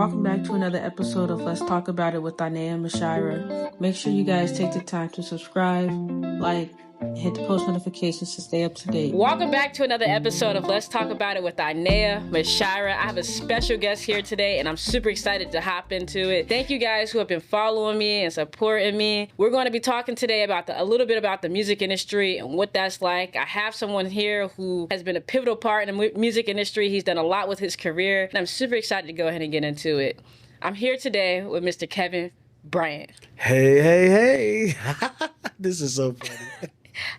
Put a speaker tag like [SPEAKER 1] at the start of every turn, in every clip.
[SPEAKER 1] Welcome back to another episode of Let's Talk About It with Inayah and Mushirah. Make sure you guys take the time to subscribe, like, hit the post notifications to stay up to date.
[SPEAKER 2] Welcome back to another episode of Let's Talk About It with Inayah, Mushirah. I have a special guest here today, and I'm super excited to hop into it. Thank you guys who have been following me and supporting me. We're going to be talking today about a little bit about the music industry and what that's like. I have someone here who has been a pivotal part in the music industry. He's done a lot with his career, and I'm super excited to go ahead and get into it. I'm here today with Mr. Kevin Bryant.
[SPEAKER 3] Hey. This is so funny.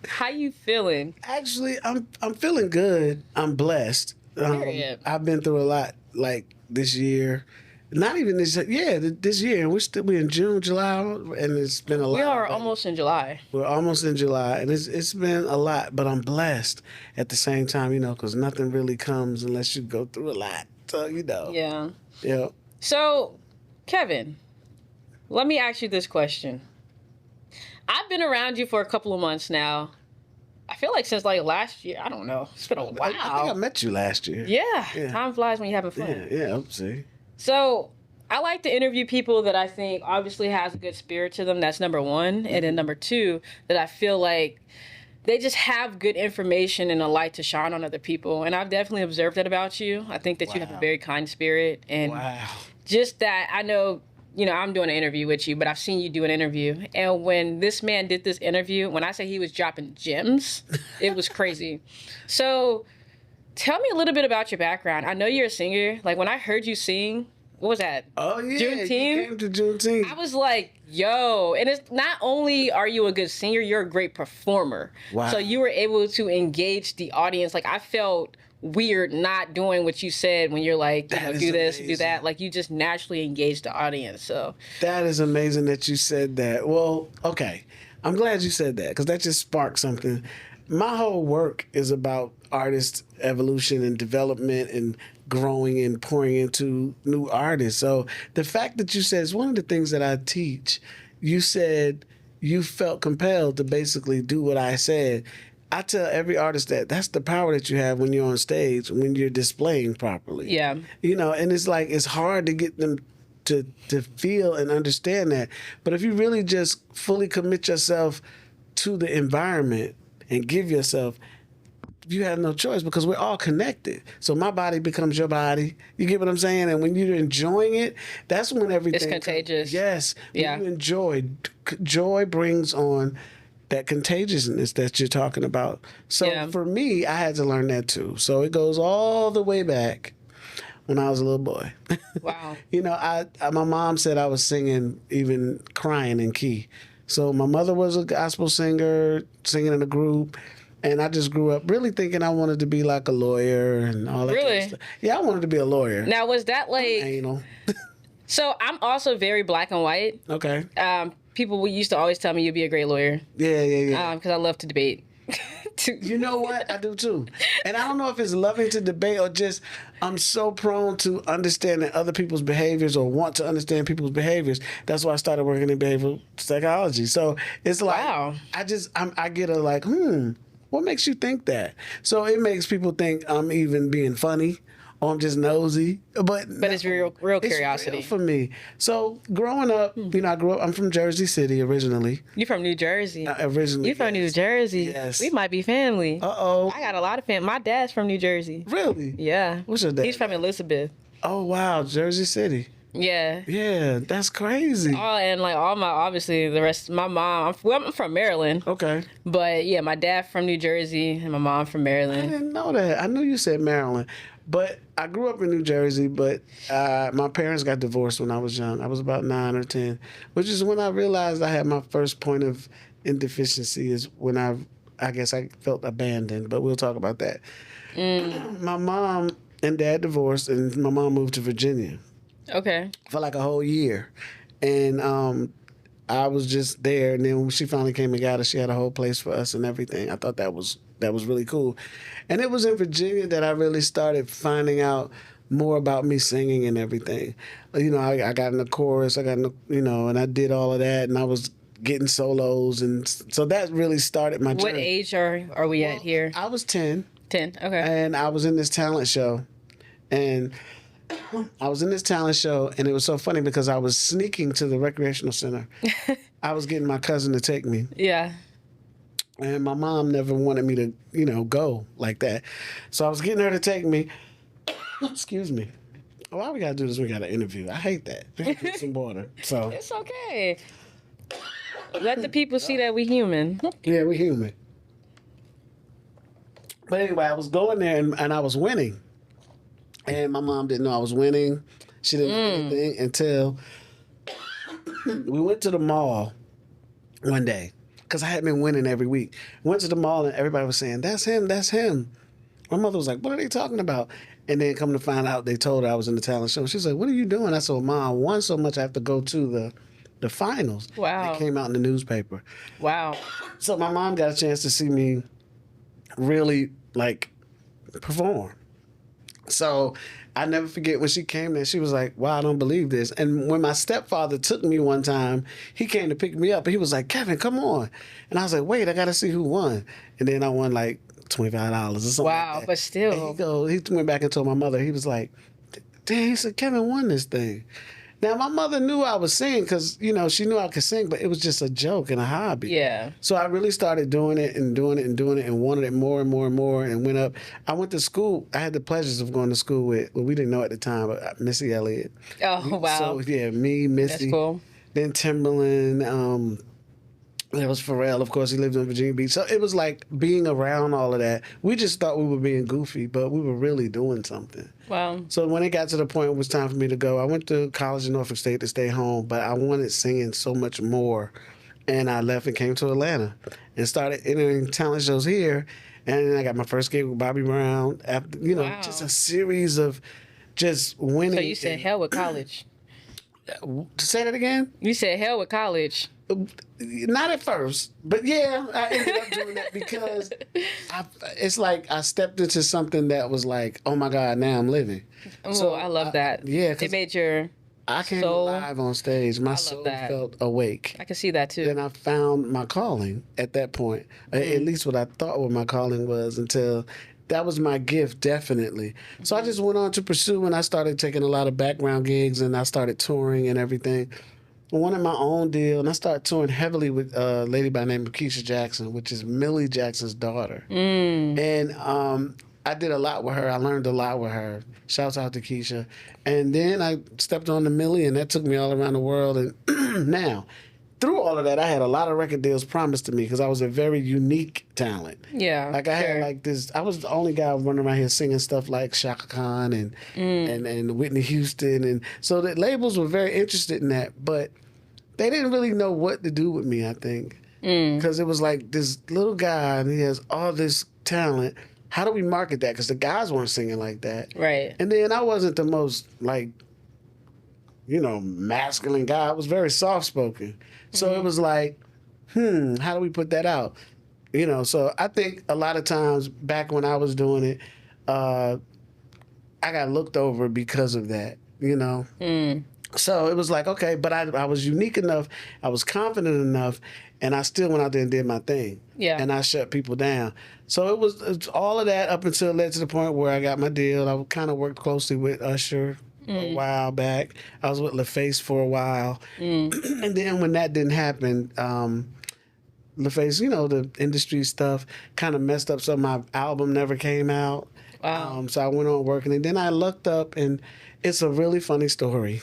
[SPEAKER 2] How you feeling?
[SPEAKER 3] Actually, I'm feeling good. I'm blessed. I've been through a lot, like this year. Not even this year. We're in June, July, and it's been a lot.
[SPEAKER 2] We are almost in July.
[SPEAKER 3] We're almost in July, and it's been a lot, but I'm blessed at the same time, because nothing really comes unless you go through a lot. So,
[SPEAKER 2] Yeah.
[SPEAKER 3] Yeah.
[SPEAKER 2] So, Kevin, let me ask you this question. I've been around you for a couple of months now. I feel like since last year. I don't know. It's been a while.
[SPEAKER 3] I think I met you last year.
[SPEAKER 2] Yeah. Time flies when you're having fun.
[SPEAKER 3] Yeah. See.
[SPEAKER 2] So I like to interview people that I think obviously has a good spirit to them. That's number one. And then number two, that I feel like they just have good information and a light to shine on other people. And I've definitely observed that about you. I think that you have a very kind spirit. And just that I know, I'm doing an interview with you, but I've seen you do an interview. And when this man did this interview, when I say he was dropping gems, it was crazy. So tell me a little bit about your background. I know you're a singer. Like when I heard you sing, what was that?
[SPEAKER 3] Oh, yeah.
[SPEAKER 2] Juneteenth?
[SPEAKER 3] You came to Juneteenth.
[SPEAKER 2] I was like, yo. And it's not only are you a good singer, you're a great performer.
[SPEAKER 3] Wow.
[SPEAKER 2] So you were able to engage the audience. Like I felt weird not doing what you said when you're like, do this, do that. Like you just naturally engage the audience. So
[SPEAKER 3] that is amazing that you said that. Well, okay. I'm glad you said that because that just sparked something. My whole work is about artist evolution and development and growing and pouring into new artists. So the fact that you said it's one of the things that I teach, you said you felt compelled to basically do what I said. I tell every artist that's the power that you have when you're on stage, when you're displaying properly.
[SPEAKER 2] Yeah.
[SPEAKER 3] And it's like, it's hard to get them to feel and understand that. But if you really just fully commit yourself to the environment and give yourself, you have no choice because we're all connected. So my body becomes your body. You get what I'm saying? And when you're enjoying it, that's when everything...
[SPEAKER 2] It's contagious.
[SPEAKER 3] Yes.
[SPEAKER 2] Yeah.
[SPEAKER 3] When you enjoy. Joy brings on that contagiousness that you're talking about. So for me, I had to learn that too. So it goes all the way back when I was a little boy.
[SPEAKER 2] Wow.
[SPEAKER 3] My mom said I was singing, even crying in key. So my mother was a gospel singer, singing in a group. And I just grew up really thinking I wanted to be like a lawyer and all that kind of stuff. Yeah, I wanted to be a lawyer.
[SPEAKER 2] Now, was that like...
[SPEAKER 3] Anal.
[SPEAKER 2] So I'm also very black and white.
[SPEAKER 3] Okay.
[SPEAKER 2] People used to always tell me you'd be a great lawyer.
[SPEAKER 3] Yeah.
[SPEAKER 2] Because I love to debate.
[SPEAKER 3] You know what? I do too. And I don't know if it's loving to debate or just I'm so prone to understanding other people's behaviors or want to understand people's behaviors. That's why I started working in behavioral psychology. So it's like,
[SPEAKER 2] wow.
[SPEAKER 3] I get a like, what makes you think that? So it makes people think I'm even being funny or I'm just nosy. But
[SPEAKER 2] it's real curiosity.
[SPEAKER 3] It's real for me. So growing up, I'm from Jersey City originally.
[SPEAKER 2] You from New Jersey?
[SPEAKER 3] Originally.
[SPEAKER 2] You from New Jersey?
[SPEAKER 3] Yes.
[SPEAKER 2] We might be family.
[SPEAKER 3] Uh-oh.
[SPEAKER 2] I got a lot of family. My dad's from New Jersey.
[SPEAKER 3] Really?
[SPEAKER 2] Yeah.
[SPEAKER 3] What's your dad?
[SPEAKER 2] He's from Elizabeth.
[SPEAKER 3] Oh, wow. Jersey City.
[SPEAKER 2] Yeah.
[SPEAKER 3] Yeah, that's crazy.
[SPEAKER 2] And obviously the rest, my mom, I'm from Maryland.
[SPEAKER 3] Okay.
[SPEAKER 2] But yeah, my dad from New Jersey and my mom from Maryland.
[SPEAKER 3] I didn't know that. I knew you said Maryland. But I grew up in New Jersey, but my parents got divorced when I was young. I was about 9 or 10, which is when I realized I had my first point of indeficiency is when I guess I felt abandoned, but we'll talk about that. My mom and dad divorced, and my mom moved to Virginia.
[SPEAKER 2] Okay.
[SPEAKER 3] For like a whole year. And I was just there. And then when she finally came and got us, she had a whole place for us and everything. I thought that was really cool. And it was in Virginia that I really started finding out more about me singing and everything. I got in the chorus, and I did all of that. And I was getting solos. And so that really started my journey.
[SPEAKER 2] What age are we at here?
[SPEAKER 3] I was 10.
[SPEAKER 2] 10, okay.
[SPEAKER 3] And I was in this talent show. And I was in this talent show, and it was so funny because I was sneaking to the recreational center. I was getting my cousin to take me.
[SPEAKER 2] Yeah.
[SPEAKER 3] And my mom never wanted me to, go like that. So I was getting her to take me. Excuse me. Why we gotta do this? We got an interview. I hate that. I gotta get some water. So
[SPEAKER 2] It's okay. Let the people see that we human.
[SPEAKER 3] yeah, we human. But anyway, I was going there and I was winning. And my mom didn't know I was winning. She didn't know anything until we went to the mall one day. Because I had been winning every week. Went to the mall and everybody was saying, "That's him, that's him." My mother was like, "What are they talking about?" And then come to find out, they told her I was in the talent show. She's like, "What are you doing?" I said, "Well, Mom, I won so much I have to go to the finals."
[SPEAKER 2] Wow.
[SPEAKER 3] It came out in the newspaper.
[SPEAKER 2] Wow.
[SPEAKER 3] So my mom got a chance to see me really, perform. So I never forget when she came there, she was like, "Wow, I don't believe this." And when my stepfather took me one time, he came to pick me up and he was like, "Kevin, come on." And I was like, "Wait, I got to see who won." And then I won like $25 or something.
[SPEAKER 2] Wow,
[SPEAKER 3] like that.
[SPEAKER 2] but still.
[SPEAKER 3] And he went back and told my mother, he was like, "Damn," he said, "Kevin won this thing." Now, my mother knew I was singing because, she knew I could sing, but it was just a joke and a hobby.
[SPEAKER 2] Yeah.
[SPEAKER 3] So I really started doing it and doing it and doing it and wanted it more and more and more and went up. I went to school. I had the pleasures of going to school with, well, we didn't know at the time, but Missy Elliott.
[SPEAKER 2] Oh, wow.
[SPEAKER 3] So, yeah, me, Missy.
[SPEAKER 2] That's cool.
[SPEAKER 3] Then Timberland. There was Pharrell, of course, he lived in Virginia Beach. So it was like being around all of that. We just thought we were being goofy, but we were really doing something.
[SPEAKER 2] Wow.
[SPEAKER 3] So when it got to the point it was time for me to go, I went to college in Norfolk State to stay home, but I wanted singing so much more. And I left and came to Atlanta and started entering talent shows here. And then I got my first gig with Bobby Brown. After,
[SPEAKER 2] Wow.
[SPEAKER 3] just a series of just winning.
[SPEAKER 2] So you said hell with college.
[SPEAKER 3] Say that again?
[SPEAKER 2] You said hell with college.
[SPEAKER 3] Not at first, but yeah, I ended up doing that because it's like I stepped into something that was like, oh my God, now I'm living.
[SPEAKER 2] Oh,
[SPEAKER 3] So
[SPEAKER 2] I love that.
[SPEAKER 3] Yeah,
[SPEAKER 2] It made your
[SPEAKER 3] I came
[SPEAKER 2] soul.
[SPEAKER 3] alive on stage. My
[SPEAKER 2] love
[SPEAKER 3] soul
[SPEAKER 2] that.
[SPEAKER 3] felt awake.
[SPEAKER 2] I can see that too.
[SPEAKER 3] Then I found my calling at that point. At least what I thought what my calling was until that was my gift, definitely. So I just went on to pursue and I started taking a lot of background gigs and I started touring and everything. I wanted my own deal and I started touring heavily with a lady by the name of Keisha Jackson, which is Millie Jackson's daughter. And I did a lot with her. I learned a lot with her. Shouts out to Keisha. And then I stepped on to Millie and that took me all around the world. And now, through all of that, I had a lot of record deals promised to me because I was a very unique talent.
[SPEAKER 2] Yeah.
[SPEAKER 3] Like I had like this, I was the only guy running around here singing stuff like Shaka Khan and Whitney Houston. And so the labels were very interested in that, but they didn't really know what to do with me, I think. Because it was like this little guy and he has all this talent. How do we market that? Because the guys weren't singing like that.
[SPEAKER 2] Right.
[SPEAKER 3] And then I wasn't the most masculine guy. I was very soft spoken. So it was like, how do we put that out? So I think a lot of times back when I was doing it, I got looked over because of that, So it was like, okay, but I was unique enough, I was confident enough, and I still went out there and did my thing.
[SPEAKER 2] Yeah.
[SPEAKER 3] And I shut people down. So it was all of that up until it led to the point where I got my deal. I kind of worked closely with Usher a while back. I was with LaFace for a while. And then when that didn't happen, LaFace, the industry stuff kind of messed up. So my album never came out.
[SPEAKER 2] Wow.
[SPEAKER 3] So I went on working. And then I looked up, and it's a really funny story.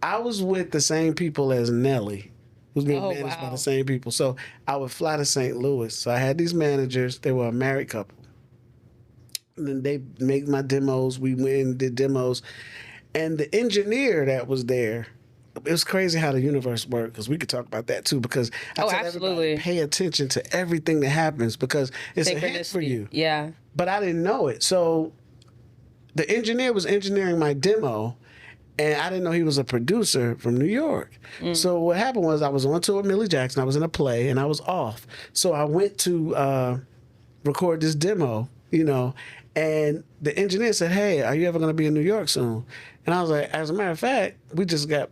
[SPEAKER 3] I was with the same people as Nelly, who's being managed by the same people. So I would fly to St. Louis. So I had these managers. They were a married couple. And then they made my demos. We went and did demos. And the engineer that was there, it was crazy how the universe worked, because we could talk about that too, because I tell everybody, pay attention to everything that happens because it's a hit for you.
[SPEAKER 2] Yeah.
[SPEAKER 3] But I didn't know it. So the engineer was engineering my demo, and I didn't know he was a producer from New York. So what happened was I was on tour with Millie Jackson. I was in a play, and I was off. So I went to record this demo, and the engineer said, "Hey, are you ever going to be in New York soon?" And I was like, as a matter of fact,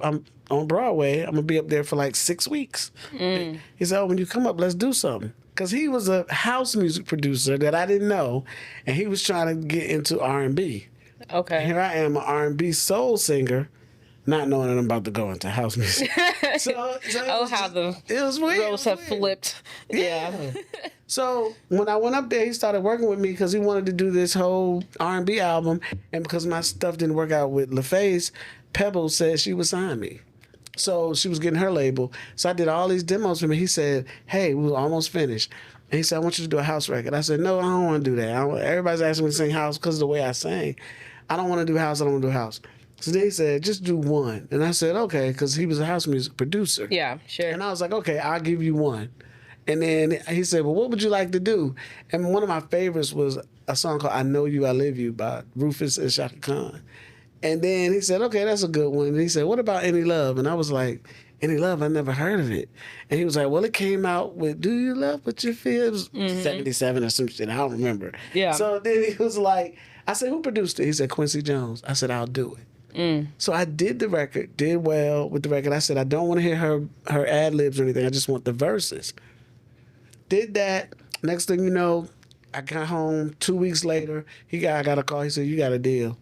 [SPEAKER 3] I'm on Broadway. I'm going to be up there for like 6 weeks. He said, "Oh, when you come up, let's do something." Because he was a house music producer that I didn't know, and he was trying to get into R&B.
[SPEAKER 2] Okay.
[SPEAKER 3] Here I am, an R&B soul singer, not knowing that I'm about to go into house music.
[SPEAKER 2] How the
[SPEAKER 3] it was weird.
[SPEAKER 2] roles have flipped. Yeah.
[SPEAKER 3] So when I went up there, he started working with me because he wanted to do this whole R&B album, and because my stuff didn't work out with LaFace, Pebble said she would sign me. So she was getting her label. So I did all these demos for him. He said, hey, we were almost finished. And he said, I want you to do a house record. I said, no, I don't want to do that. Everybody's asking me to sing house because of the way I sing. I don't want to do house. I don't want to do house. So then he said, just do one. And I said, okay, because he was a house music producer.
[SPEAKER 2] Yeah, sure.
[SPEAKER 3] And I was like, okay, I'll give you one. And then he said, well, what would you like to do? And one of my favorites was a song called I Know You, I Live You by Rufus and Shaka Khan. And then he said, okay, that's a good one. And he said, what about Any Love? And I was like, Any Love? I never heard of it. And he was like, well, it came out with Do You Love What You Feel? It was 77 or some shit. I don't remember.
[SPEAKER 2] Yeah.
[SPEAKER 3] So then he was like, I said, who produced it? He said, Quincy Jones. I said, I'll do it. So I did the record, did well with the record. I said, I don't want to hear her ad-libs or anything. I just want the verses. Did that. Next thing you know, I got home 2 weeks later. I got a call. He said, you got a deal.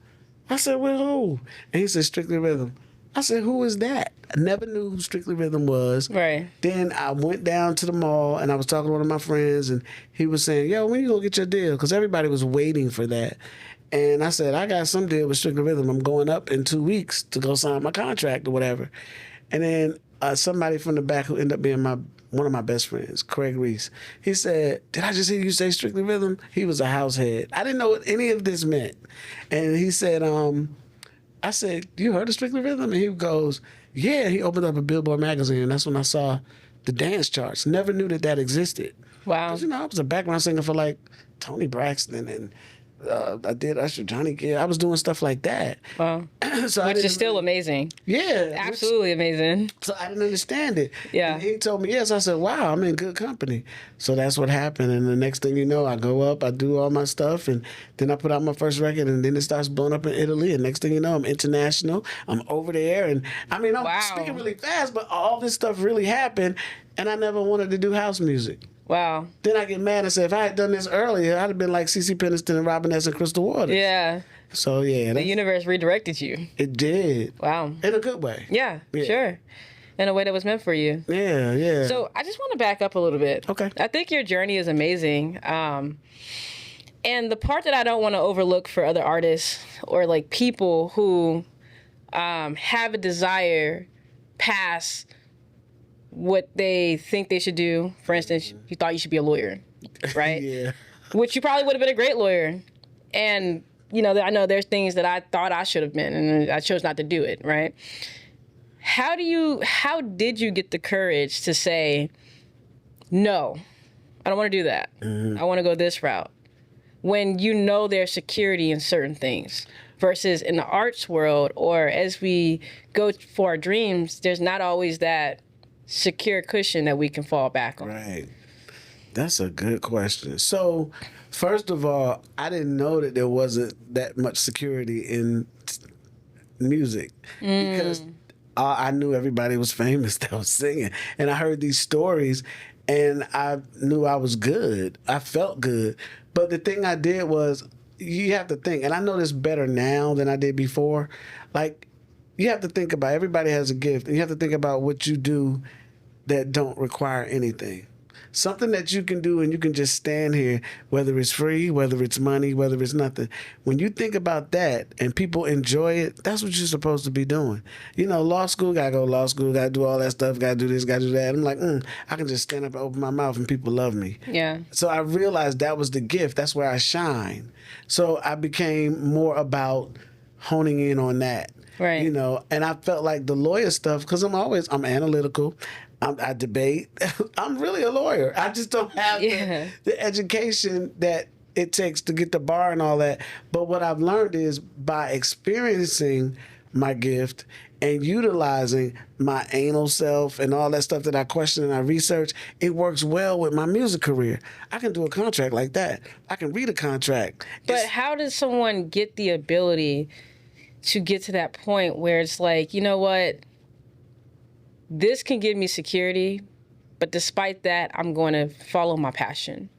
[SPEAKER 3] I said, with who? And he said, Strictly Rhythm. I said, who is that? I never knew who Strictly Rhythm was.
[SPEAKER 2] Right.
[SPEAKER 3] Then I went down to the mall and I was talking to one of my friends and he was saying, yo, when you gonna get your deal? Because everybody was waiting for that. And I said, I got some deal with Strictly Rhythm. I'm going up in 2 weeks to go sign my contract or whatever. And then somebody from the back who ended up being one of my best friends, Craig Reese, he said, did I just hear you say Strictly Rhythm? He was a house head. I didn't know what any of this meant. And he said, I said, you heard of Strictly Rhythm? And he goes, yeah. He opened up a Billboard magazine, and that's when I saw the dance charts. Never knew that existed.
[SPEAKER 2] Wow.
[SPEAKER 3] Because, I was a background singer for, like, Tony Braxton and I did Usher, Johnny Gill. I was doing stuff like that.
[SPEAKER 2] Wow.
[SPEAKER 3] So
[SPEAKER 2] Which is still amazing.
[SPEAKER 3] Yeah.
[SPEAKER 2] Absolutely amazing.
[SPEAKER 3] So I didn't understand it.
[SPEAKER 2] Yeah.
[SPEAKER 3] And he told me yes. I said, wow, I'm in good company. So that's what happened. And the next thing you know, I go up, I do all my stuff, and then I put out my first record, and then it starts blowing up in Italy. And next thing you know, I'm international. I'm over there. And I'm speaking really fast, but all this stuff really happened, and I never wanted to do house music.
[SPEAKER 2] Wow.
[SPEAKER 3] Then I get mad and say, if I had done this earlier, I'd have been like CeCe Peniston and Robin S. and Crystal Waters.
[SPEAKER 2] Yeah.
[SPEAKER 3] So, yeah.
[SPEAKER 2] The universe redirected you.
[SPEAKER 3] It did.
[SPEAKER 2] Wow.
[SPEAKER 3] In a good way.
[SPEAKER 2] Yeah, sure. In a way that was meant for you.
[SPEAKER 3] Yeah, yeah.
[SPEAKER 2] So I just want to back up a little bit.
[SPEAKER 3] Okay.
[SPEAKER 2] I think your journey is amazing. And the part that I don't want to overlook for other artists or like people who have a desire past what they think they should do. For instance, you thought you should be a lawyer, right?
[SPEAKER 3] Yeah.
[SPEAKER 2] Which you probably would have been a great lawyer. And, I know there's things that I thought I should have been, and I chose not to do it, right? How did you get the courage to say, no, I don't want to do that. I want to go this route. When there's security in certain things versus in the arts world, or as we go for our dreams, there's not always that secure cushion that we can fall back on.
[SPEAKER 3] Right. That's a good question. So, first of all, I didn't know that there wasn't that much security in music because I knew everybody was famous that was singing. And I heard these stories and I knew I was good. I felt good. But the thing I did was, you have to think, and I know this better now than I did before, like, you have to think about, everybody has a gift, and you have to think about what you do that don't require anything. Something that you can do and you can just stand here, whether it's free, whether it's money, whether it's nothing. When you think about that and people enjoy it, that's what you're supposed to be doing. Law school, gotta go to law school, gotta do all that stuff, gotta do this, gotta do that. I'm like, I can just stand up and open my mouth and people love me.
[SPEAKER 2] Yeah.
[SPEAKER 3] So I realized that was the gift. That's where I shine. So I became more about honing in on that.
[SPEAKER 2] Right.
[SPEAKER 3] And I felt like the lawyer stuff, because I'm analytical. I debate. I'm really a lawyer. I just don't have the education that it takes to get the bar and all that. But what I've learned is by experiencing my gift and utilizing my anal self and all that stuff that I question and I research, it works well with my music career. I can do a contract like that. I can read a contract.
[SPEAKER 2] But how does someone get the ability to get to that point where it's like, you know what? This can give me security, but despite that, I'm going to follow my passion.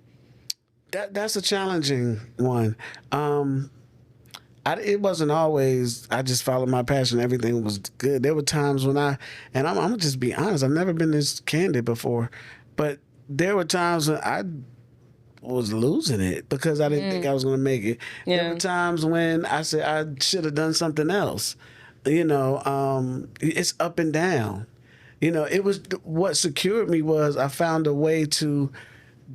[SPEAKER 3] That's a challenging one. I it wasn't always, I just followed my passion. Everything was good. There were times when I'm going to just be honest. I've never been this candid before, but there were times when I was losing it because I didn't think I was going to make it.
[SPEAKER 2] Yeah.
[SPEAKER 3] There were times when I said I should have done something else. It's up and down. It was what secured me was I found a way to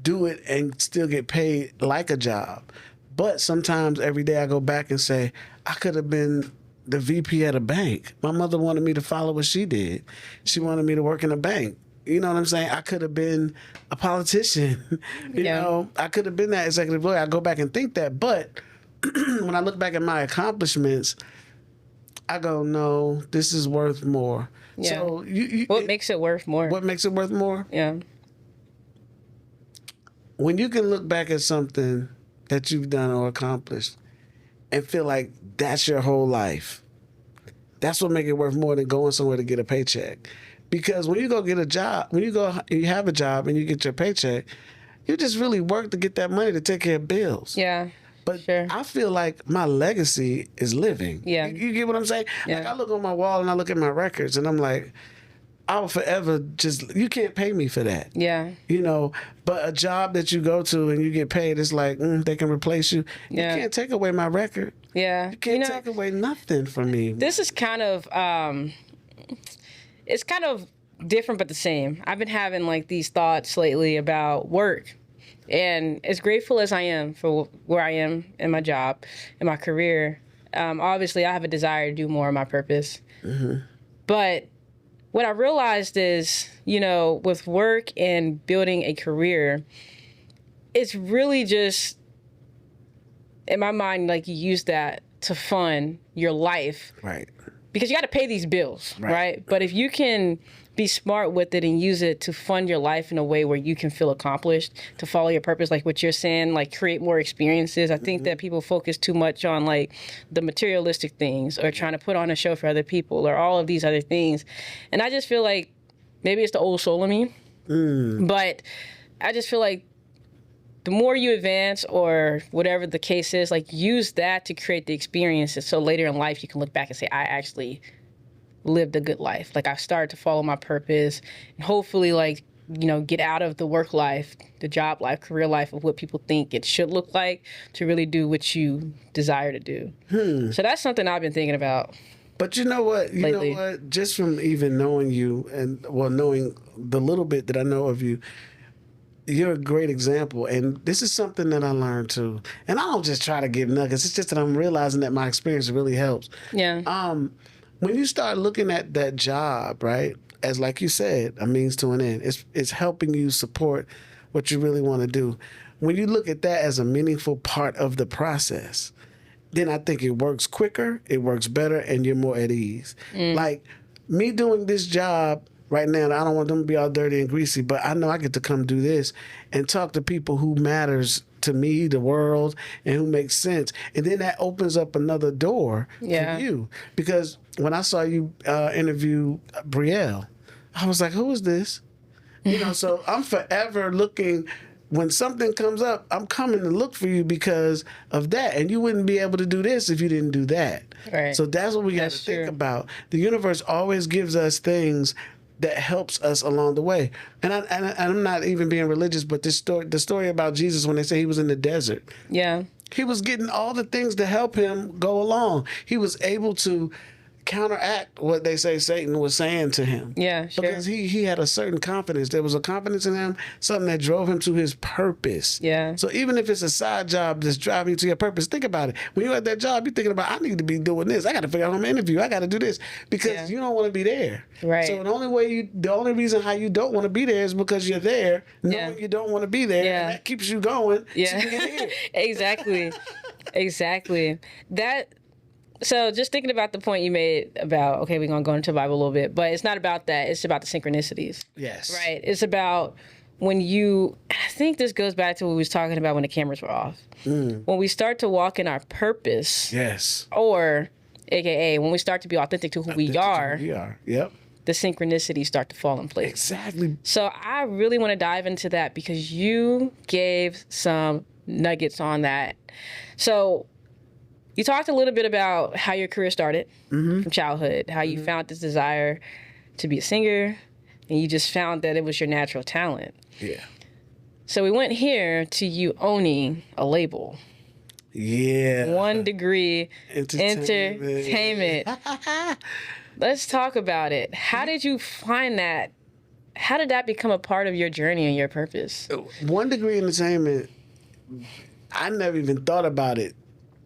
[SPEAKER 3] do it and still get paid like a job. But sometimes every day I go back and say, I could have been the VP at a bank. My mother wanted me to follow what she did. She wanted me to work in a bank. You know what I'm saying? I could have been a politician. I could have been that executive lawyer. I go back and think that. But when I look back at my accomplishments, I go, no, this is worth more.
[SPEAKER 2] Yeah.
[SPEAKER 3] So
[SPEAKER 2] what makes it worth more?
[SPEAKER 3] What makes it worth more?
[SPEAKER 2] Yeah.
[SPEAKER 3] When you can look back at something that you've done or accomplished and feel like that's your whole life, that's what makes it worth more than going somewhere to get a paycheck. Because when you go get a job, you have a job and you get your paycheck, you just really work to get that money to take care of bills.
[SPEAKER 2] Yeah.
[SPEAKER 3] But
[SPEAKER 2] sure.
[SPEAKER 3] I feel like my legacy is living.
[SPEAKER 2] Yeah.
[SPEAKER 3] You get what I'm saying?
[SPEAKER 2] Yeah.
[SPEAKER 3] Like I look on my wall and I look at my records and I'm like, I'll forever you can't pay me for that.
[SPEAKER 2] Yeah.
[SPEAKER 3] But a job that you go to and you get paid, it's like, they can replace you.
[SPEAKER 2] Yeah.
[SPEAKER 3] You can't take away my record.
[SPEAKER 2] Yeah.
[SPEAKER 3] You can't take away nothing from me.
[SPEAKER 2] This is kind of, it's kind of different but the same. I've been having like these thoughts lately about work. And as grateful as I am for where I am in my job, in my career, obviously I have a desire to do more of my purpose. Mm-hmm. But what I realized is, with work and building a career, it's really just, in my mind, like you use that to fund your life.
[SPEAKER 3] Right.
[SPEAKER 2] Because you got to pay these bills, right? But if you can be smart with it and use it to fund your life in a way where you can feel accomplished, to follow your purpose, like what you're saying, like create more experiences. I think that people focus too much on like the materialistic things or trying to put on a show for other people or all of these other things. And I just feel like maybe it's the old soul in me, but I just feel like the more you advance or whatever the case is, like use that to create the experiences so later in life you can look back and say, I actually lived a good life. Like I started to follow my purpose and hopefully like, get out of the work life, the job life, career life of what people think it should look like to really do what you desire to do. So that's something I've been thinking about.
[SPEAKER 3] But you know what?
[SPEAKER 2] Lately.
[SPEAKER 3] Just from even knowing you and knowing the little bit that I know of you, you're a great example. And this is something that I learned too. And I don't just try to give nuggets. It's just that I'm realizing that my experience really helps.
[SPEAKER 2] Yeah.
[SPEAKER 3] When you start looking at that job, right, as like you said, a means to an end, it's helping you support what you really want to do. When you look at that as a meaningful part of the process, then I think it works quicker, it works better, and you're more at ease. Like me doing this job right now, I don't want them to be all dirty and greasy, but I know I get to come do this and talk to people who matters to me, the world, and who makes sense. And then that opens up another door for you. Because when I saw you interview Brielle, I was like, who is this? So I'm forever looking. When something comes up, I'm coming to look for you because of that. And you wouldn't be able to do this if you didn't do that.
[SPEAKER 2] Right.
[SPEAKER 3] So that's what we got to think about. The universe always gives us things that helps us along the way. And I'm not even being religious, but the story about Jesus when they say he was in the desert.
[SPEAKER 2] Yeah.
[SPEAKER 3] He was getting all the things to help him go along. He was able to counteract what they say Satan was saying to him.
[SPEAKER 2] Yeah, sure.
[SPEAKER 3] Because he had a certain confidence. There was a confidence in him, something that drove him to his purpose.
[SPEAKER 2] Yeah.
[SPEAKER 3] So even if it's a side job that's driving you to your purpose, think about it. When you're at that job, you're thinking about, I need to be doing this. I got to figure out how I'm going to interview. I got to do this. Because you don't want to be there.
[SPEAKER 2] Right.
[SPEAKER 3] So the only reason how you don't want to be there is because you're there, knowing you don't want to be there.
[SPEAKER 2] Yeah.
[SPEAKER 3] And that keeps you going.
[SPEAKER 2] Yeah.
[SPEAKER 3] So you get here.
[SPEAKER 2] Exactly. Exactly. So just thinking about the point you made about, okay, we're going to go into the Bible a little bit, but it's not about that. It's about the synchronicities.
[SPEAKER 3] Yes.
[SPEAKER 2] Right? It's about I think this goes back to what we was talking about when the cameras were off. When we start to walk in our purpose.
[SPEAKER 3] Yes.
[SPEAKER 2] Or, AKA, when we start to be authentic to who we are.
[SPEAKER 3] Yep.
[SPEAKER 2] The synchronicities start to fall in place.
[SPEAKER 3] Exactly.
[SPEAKER 2] So I really want to dive into that because you gave some nuggets on that. So You talked a little bit about how your career started from childhood, how you found this desire to be a singer, and you just found that it was your natural talent.
[SPEAKER 3] Yeah.
[SPEAKER 2] So we went here to you owning a label.
[SPEAKER 3] Yeah.
[SPEAKER 2] 1 Degree
[SPEAKER 3] Entertainment.
[SPEAKER 2] Entertainment. Let's talk about it. How did you find that? How did that become a part of your journey and your purpose?
[SPEAKER 3] 1 Degree Entertainment, I never even thought about it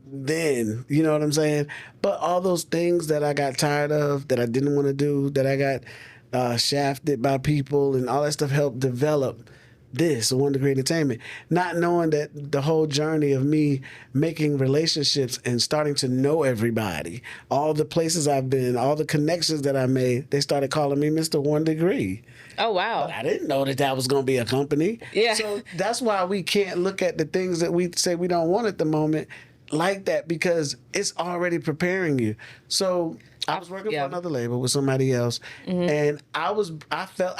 [SPEAKER 3] then, you know what I'm saying? But all those things that I got tired of, that I didn't want to do, that I got shafted by people and all that stuff helped develop this 1 Degree Entertainment. Not knowing that the whole journey of me making relationships and starting to know everybody, all the places I've been, all the connections that I made, they started calling me Mr. 1 Degree.
[SPEAKER 2] Oh, wow.
[SPEAKER 3] But I didn't know that was going to be a company.
[SPEAKER 2] Yeah.
[SPEAKER 3] So that's why we can't look at the things that we say we don't want at the moment like that, because it's already preparing you. So I was working for another label with somebody else, and I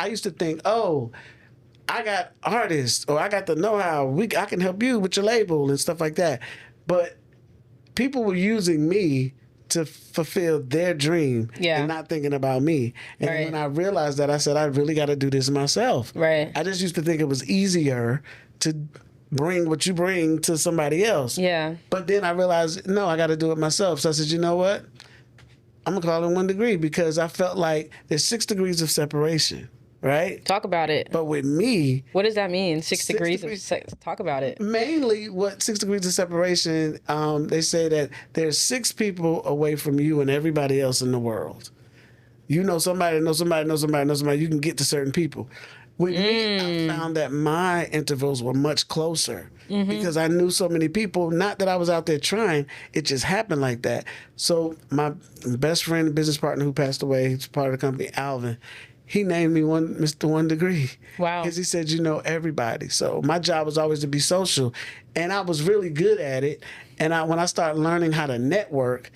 [SPEAKER 3] used to think, oh, I got artists, or I got the know-how. I can help you with your label and stuff like that. But people were using me to fulfill their dream and not thinking about me. And when I realized that, I said, I really got to do this myself.
[SPEAKER 2] Right.
[SPEAKER 3] I just used to think it was easier to bring what you bring to somebody else.
[SPEAKER 2] Yeah.
[SPEAKER 3] But then I realized, no, I got to do it myself. So I said, you know what? I'm going to call it 1 Degree, because I felt like there's 6 degrees of separation. Right?
[SPEAKER 2] Talk about it.
[SPEAKER 3] But with me...
[SPEAKER 2] What does that mean? 6 degrees of... Talk about it.
[SPEAKER 3] Mainly, what 6 degrees of separation, they say that there's 6 people away from you and everybody else in the world. You know somebody, know somebody, know somebody, know somebody. You can get to certain people. With me, I found that my intervals were much closer because I knew so many people. Not that I was out there trying. It just happened like that. So my best friend, business partner who passed away, he's part of the company, Alvin, he named me Mr. 1 Degree.
[SPEAKER 2] Wow.
[SPEAKER 3] Because he said, you know everybody. So my job was always to be social. And I was really good at it. And when I started learning how to network,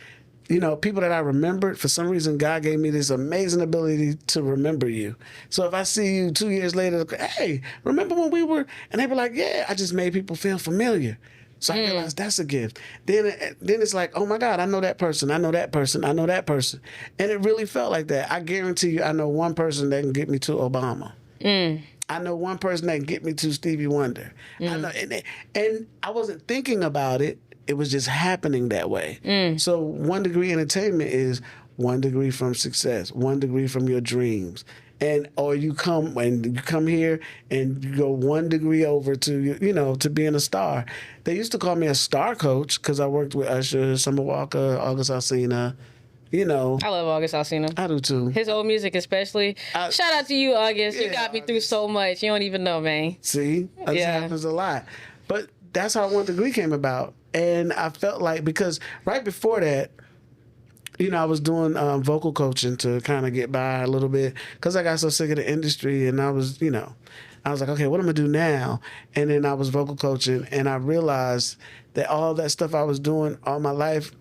[SPEAKER 3] you know, people that I remembered, for some reason, God gave me this amazing ability to remember you. So if I see you 2 years later, hey, remember when we were, and they were like, yeah, I just made people feel familiar. So I realized that's a gift. Then it's like, oh my God, I know that person, I know that person, I know that person. And it really felt like that. I guarantee you, I know one person that can get me to Obama. I know one person that can get me to Stevie Wonder. I know, and I wasn't thinking about it. It was just happening that way. So 1 Degree Entertainment is 1 degree from success, 1 degree from your dreams. Or you come here and you go 1 degree over to, you know, to being a star. They used to call me a star coach because I worked with Usher, Summer Walker, August Alsina. You know,
[SPEAKER 2] I love August Alsina.
[SPEAKER 3] I do too.
[SPEAKER 2] His old music especially. Shout out to you, August. You got me through so much. You don't even know, man.
[SPEAKER 3] See? That happens a lot. But that's how 1 Degree came about. And I felt like, because right before that, you know, I was doing vocal coaching to kind of get by a little bit because I got so sick of the industry, and I was, you know, I was like, okay, what am I going to do now? And then I was vocal coaching, and I realized that all that stuff I was doing all my life,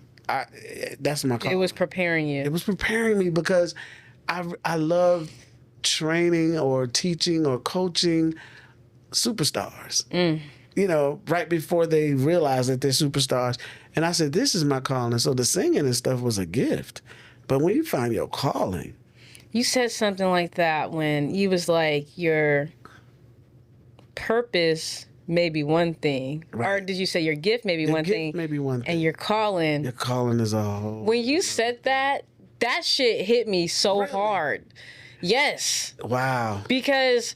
[SPEAKER 3] that's my call.
[SPEAKER 2] It was preparing you.
[SPEAKER 3] It was preparing me because I love training or teaching or coaching superstars. You know, right before they realize that they're superstars. And I said, this is my calling. So the singing and stuff was a gift. But when you find your calling.
[SPEAKER 2] You said something like that when you was like, your purpose may be one thing. Right. Or did you say your gift may be one thing?
[SPEAKER 3] Maybe one thing.
[SPEAKER 2] And your calling.
[SPEAKER 3] Your calling is a whole.
[SPEAKER 2] When you said that, that shit hit me so hard. Yes.
[SPEAKER 3] Wow.
[SPEAKER 2] Because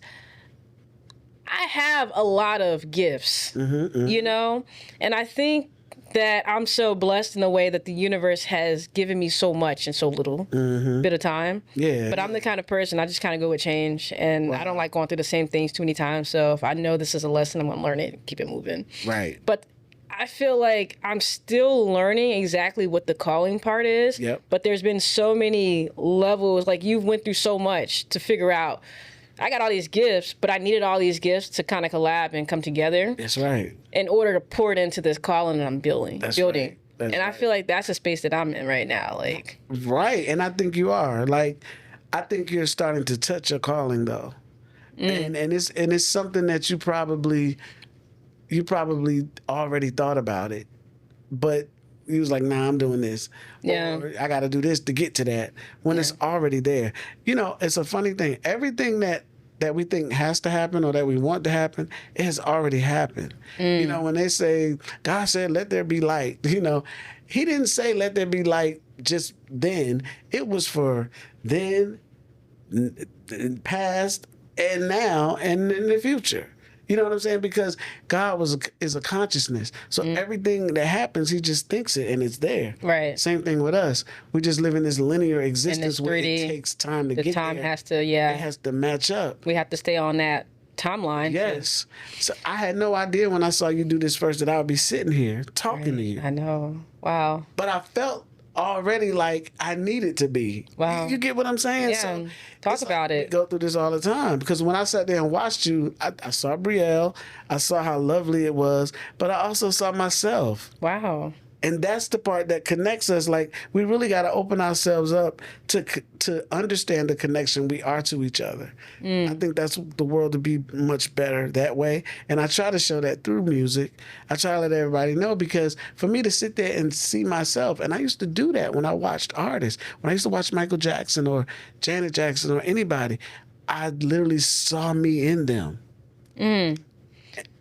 [SPEAKER 2] I have a lot of gifts, you know? And I think that I'm so blessed in the way that the universe has given me so much in so little bit of time.
[SPEAKER 3] Yeah.
[SPEAKER 2] But I'm the kind of person, I just kind of go with change. And I don't like going through the same things too many times. So if I know this is a lesson, I'm going to learn it and keep it moving.
[SPEAKER 3] Right.
[SPEAKER 2] But I feel like I'm still learning exactly what the calling part is.
[SPEAKER 3] Yep.
[SPEAKER 2] But there's been so many levels, like you've went through so much to figure out, I got all these gifts, but I needed all these gifts to kind of collab and come together.
[SPEAKER 3] That's right.
[SPEAKER 2] In order to pour it into this calling that I'm building.
[SPEAKER 3] That's right.
[SPEAKER 2] And I feel like that's a space that I'm in right now. Like,
[SPEAKER 3] right. And I think you are. Like, I think you're starting to touch your calling though. And it's something that you probably already thought about it. But you was like, nah, I'm doing this.
[SPEAKER 2] Yeah.
[SPEAKER 3] Or I got to do this to get to that when it's already there. You know, it's a funny thing. Everything that we think has to happen or that we want to happen, it has already happened. You know, when they say, God said, let there be light, you know, he didn't say let there be light just then. It was for then, past, and now, and in the future. You know what I'm saying? Because God is a consciousness. So everything that happens, he just thinks it and it's there.
[SPEAKER 2] Right.
[SPEAKER 3] Same thing with us. We just live in this linear existence where
[SPEAKER 2] 3D,
[SPEAKER 3] it takes time to get there.
[SPEAKER 2] The time has to,
[SPEAKER 3] It has to match up.
[SPEAKER 2] We have to stay on that timeline.
[SPEAKER 3] Yes. So I had no idea when I saw you do this first that I would be sitting here talking to you.
[SPEAKER 2] I know. Wow.
[SPEAKER 3] But I felt already like I needed to be.
[SPEAKER 2] Wow.
[SPEAKER 3] You get what I'm saying?
[SPEAKER 2] Yeah.
[SPEAKER 3] So
[SPEAKER 2] Talk about it.
[SPEAKER 3] We go through this all the time because when I sat there and watched you, I saw Brielle, I saw how lovely it was, but I also saw myself.
[SPEAKER 2] Wow.
[SPEAKER 3] And that's the part that connects us. Like, we really got to open ourselves up to understand the connection we are to each other. I think that's the world to be much better that way. And I try to show that through music. I try to let everybody know because for me to sit there and see myself, and I used to do that when I watched artists. When I used to watch Michael Jackson or Janet Jackson or anybody, I literally saw me in them.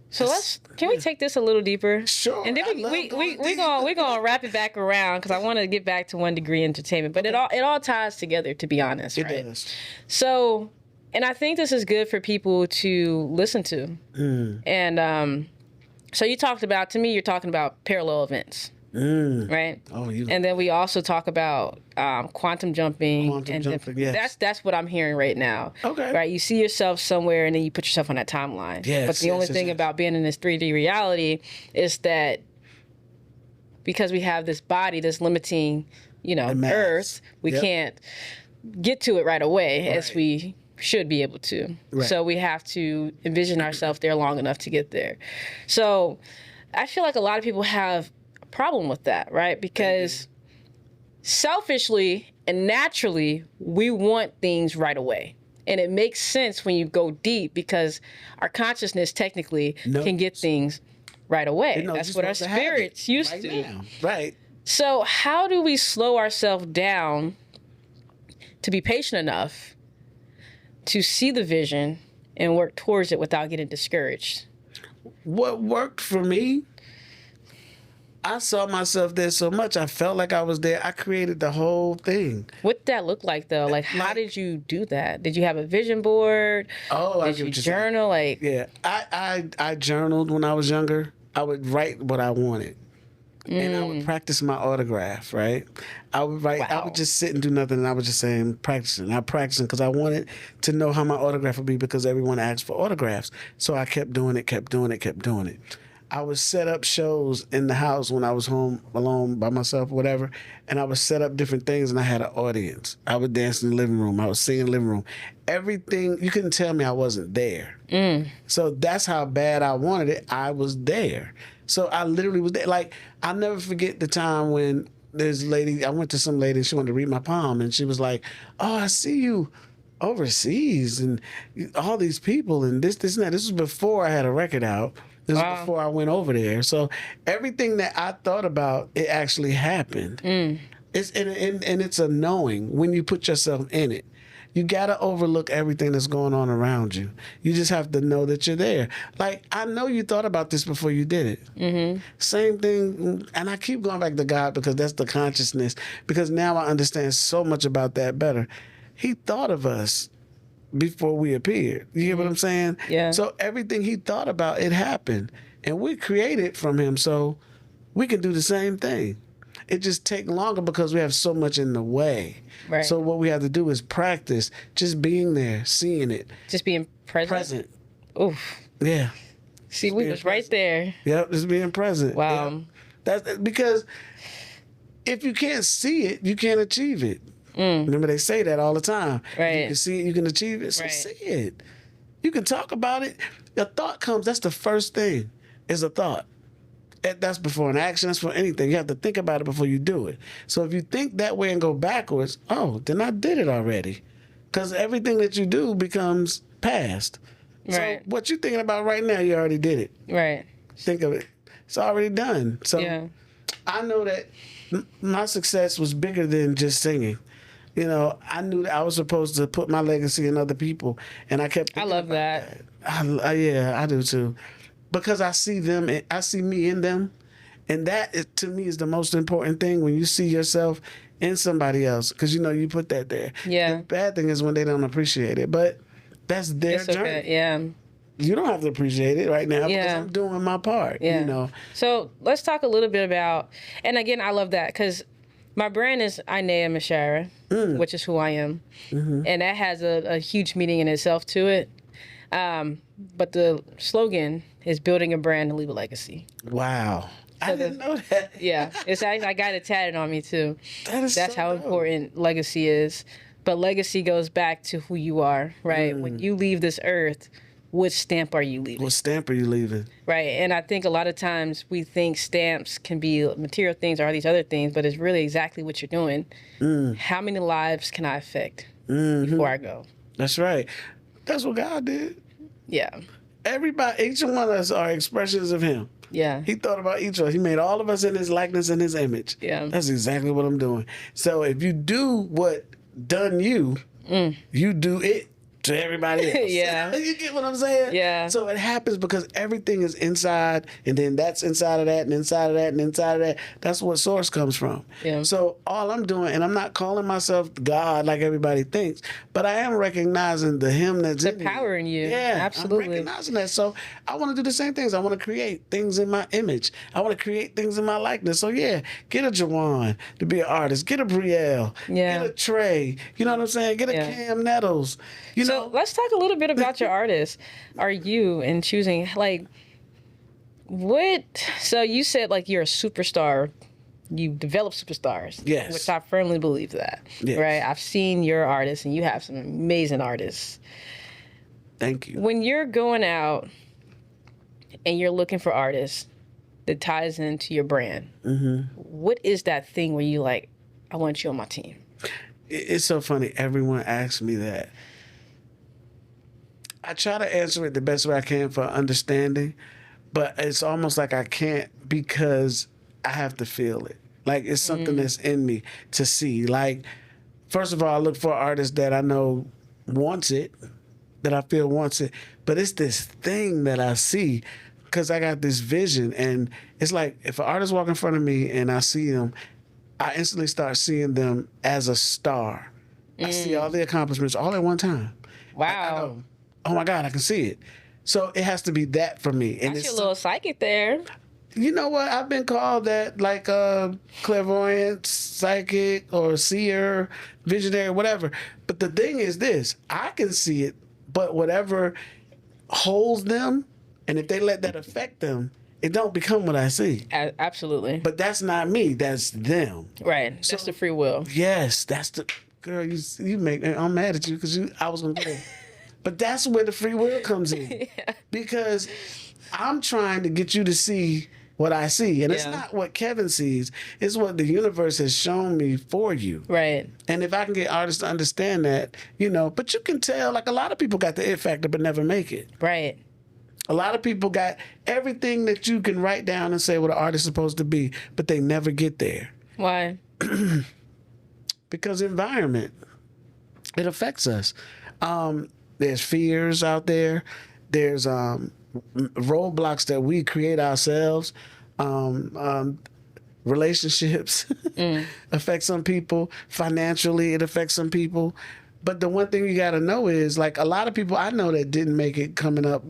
[SPEAKER 2] So can we take this a little deeper?
[SPEAKER 3] Sure.
[SPEAKER 2] And then we're gonna wrap it back around because I want to get back to One Degree Entertainment, but it all ties together, to be honest.
[SPEAKER 3] It
[SPEAKER 2] right?
[SPEAKER 3] does.
[SPEAKER 2] So, and I think this is good for people to listen to. And so you're talking about parallel events. Right.
[SPEAKER 3] Oh,
[SPEAKER 2] and then we also talk about quantum jumping.
[SPEAKER 3] Yes.
[SPEAKER 2] That's what I'm hearing right now.
[SPEAKER 3] Okay.
[SPEAKER 2] Right. You see yourself somewhere, and then you put yourself on that timeline.
[SPEAKER 3] Yes.
[SPEAKER 2] But the only thing about being in this 3D reality is that because we have this body that's limiting, Earth, we can't get to it right away as we should be able to.
[SPEAKER 3] Right.
[SPEAKER 2] So we have to envision ourselves there long enough to get there. So I feel like a lot of people have problem with that, right? Because selfishly and naturally, we want things right away. And it makes sense when you go deep because our consciousness technically can get things right away. That's what our spirits used to.
[SPEAKER 3] Now. Right.
[SPEAKER 2] So how do we slow ourselves down to be patient enough to see the vision and work towards it without getting discouraged?
[SPEAKER 3] What worked for me, I saw myself there so much. I felt like I was there. I created the whole thing.
[SPEAKER 2] What did that look like, though? Like, how did you do that? Did you have a vision board? Did you journal?
[SPEAKER 3] Yeah, I journaled when I was younger. I would write what I wanted. And I would practice my autograph, right? I would write. I would just sit and do nothing, and I was just saying, practicing. I practicing because I wanted to know how my autograph would be because everyone asked for autographs. So I kept doing it. I would set up shows in the house when I was home alone by myself, whatever, and I would set up different things, and I had an audience. I would dance in the living room. I would sing in the living room. Everything, you couldn't tell me I wasn't there. So that's how bad I wanted it. I was there. So I literally was there. Like, I'll never forget the time when there's a lady, I went to some lady and she wanted to read my palm, and she was like, oh, I see you overseas and all these people and this and that. This was before I had a record out. This was before I went over there. So everything that I thought about, it actually happened. It's and it's a knowing when you put yourself in it. You got to overlook everything that's going on around you. You just have to know that you're there. Like, I know you thought about this before you did it. Same thing. And I keep going back to God because that's the consciousness. Because now I understand so much about that better. He thought of us before we appeared. You get what I'm saying?
[SPEAKER 2] Yeah.
[SPEAKER 3] So everything he thought about, it happened. And we created from him, so we can do the same thing. It just takes longer because we have so much in the way.
[SPEAKER 2] Right.
[SPEAKER 3] So what we have to do is practice just being there, seeing it.
[SPEAKER 2] Just being present. Oof.
[SPEAKER 3] Yeah.
[SPEAKER 2] See, we was right there.
[SPEAKER 3] Yep, just being present.
[SPEAKER 2] Wow.
[SPEAKER 3] Yep. That's because if you can't see it, you can't achieve it. Remember, they say that all the time.
[SPEAKER 2] Right.
[SPEAKER 3] You can see it, you can achieve it. So see it. You can talk about it. A thought comes. That's the first thing, is a thought. That's before an action. That's for anything. You have to think about it before you do it. So if you think that way and go backwards, then I did it already. Because everything that you do becomes past.
[SPEAKER 2] Right.
[SPEAKER 3] So what you're thinking about right now, you already did it.
[SPEAKER 2] Right.
[SPEAKER 3] Think of it. It's already done. So I know that my success was bigger than just singing. You know, I knew that I was supposed to put my legacy in other people, and I kept.
[SPEAKER 2] I love that.
[SPEAKER 3] Yeah, I do too, because I see them. I see me in them, and that is, to me, is the most important thing. When you see yourself in somebody else, because you know you put that there.
[SPEAKER 2] Yeah.
[SPEAKER 3] The bad thing is when they don't appreciate it, but that's their
[SPEAKER 2] It's okay.
[SPEAKER 3] journey.
[SPEAKER 2] Yeah.
[SPEAKER 3] You don't have to appreciate it right now because
[SPEAKER 2] Yeah.
[SPEAKER 3] I'm doing my part.
[SPEAKER 2] Yeah.
[SPEAKER 3] You know.
[SPEAKER 2] So let's talk a little bit about, and again, I love that because my brand is Inayah Mushirah, which is who I am. And that has a huge meaning in itself to it. But the slogan is building a brand and leave a legacy.
[SPEAKER 3] Wow. I didn't know that.
[SPEAKER 2] Yeah. It's I got it tatted on me too.
[SPEAKER 3] That's
[SPEAKER 2] so how
[SPEAKER 3] dope.
[SPEAKER 2] important legacy is. But legacy goes back to who you are, right? When you leave this earth, what stamp are you leaving?
[SPEAKER 3] What stamp are you leaving?
[SPEAKER 2] Right. And I think a lot of times we think stamps can be material things or all these other things, but it's really exactly what you're doing. How many lives can I affect before I go?
[SPEAKER 3] That's right. That's what God did.
[SPEAKER 2] Yeah.
[SPEAKER 3] Everybody, each one of us are expressions of Him.
[SPEAKER 2] Yeah.
[SPEAKER 3] He thought about each of us. He made all of us in His likeness and His image.
[SPEAKER 2] Yeah.
[SPEAKER 3] That's exactly what I'm doing. So if you do what done you, you do it to everybody else.
[SPEAKER 2] Yeah.
[SPEAKER 3] You get what I'm saying?
[SPEAKER 2] Yeah.
[SPEAKER 3] So it happens because everything is inside, and then that's inside of that, and inside of that, and inside of that. That's what source comes from.
[SPEAKER 2] Yeah.
[SPEAKER 3] So all I'm doing, and I'm not calling myself God like everybody thinks, but I am recognizing the Him that's in me.
[SPEAKER 2] Power in you.
[SPEAKER 3] Yeah,
[SPEAKER 2] Absolutely.
[SPEAKER 3] I'm recognizing that. So I want to do the same things. I want to create things in my image. I want to create things in my likeness. So yeah, get a Jawan to be an artist. Get a Brielle.
[SPEAKER 2] Yeah.
[SPEAKER 3] Get a Trey. You know what I'm saying? Get a Cam Nettles. You know.
[SPEAKER 2] So let's talk a little bit about your artist. Are you in choosing, like, what? So you said, like, you're a superstar. You develop superstars.
[SPEAKER 3] Yes.
[SPEAKER 2] Which I firmly believe that.
[SPEAKER 3] Yes.
[SPEAKER 2] Right? I've seen your artists, and you have some amazing artists.
[SPEAKER 3] Thank you.
[SPEAKER 2] When you're going out and you're looking for artists that ties into your brand, what is that thing where you like, I want you on my team?
[SPEAKER 3] It's so funny. Everyone asks me that. I try to answer it the best way I can for understanding, but it's almost like I can't because I have to feel it. Like it's something that's in me to see. Like, first of all, I look for artists that I know wants it, that I feel wants it, but it's this thing that I see because I got this vision, and it's like if an artist walk in front of me and I see them, I instantly start seeing them as a star. I see all the accomplishments all at one time.
[SPEAKER 2] Wow.
[SPEAKER 3] I go, oh my God, I can see it. So it has to be that for me. And
[SPEAKER 2] That's your little psychic there.
[SPEAKER 3] you know what? I've been called that, like clairvoyant, psychic, or seer, visionary, whatever. But the thing is this, I can see it, but whatever holds them, and if they let that affect them, it don't become what I see.
[SPEAKER 2] Absolutely.
[SPEAKER 3] But that's not me, that's them.
[SPEAKER 2] Right. That's the free will.
[SPEAKER 3] Yes, that's the, girl, you make, I'm mad at you because I was going to go. But that's where the free will comes in. Because I'm trying to get you to see what I see. And it's not what Kevin sees. It's what the universe has shown me for you.
[SPEAKER 2] Right.
[SPEAKER 3] And if I can get artists to understand that, you know, but you can tell, like a lot of people got the it factor but never make it.
[SPEAKER 2] Right.
[SPEAKER 3] A lot of people got everything that you can write down and say what an artist is supposed to be, but they never get there.
[SPEAKER 2] Why?
[SPEAKER 3] Because environment, it affects us. There's fears out there. There's roadblocks that we create ourselves. Relationships affect some people. Financially, it affects some people. But the one thing you got to know is, like, a lot of people I know that didn't make it coming up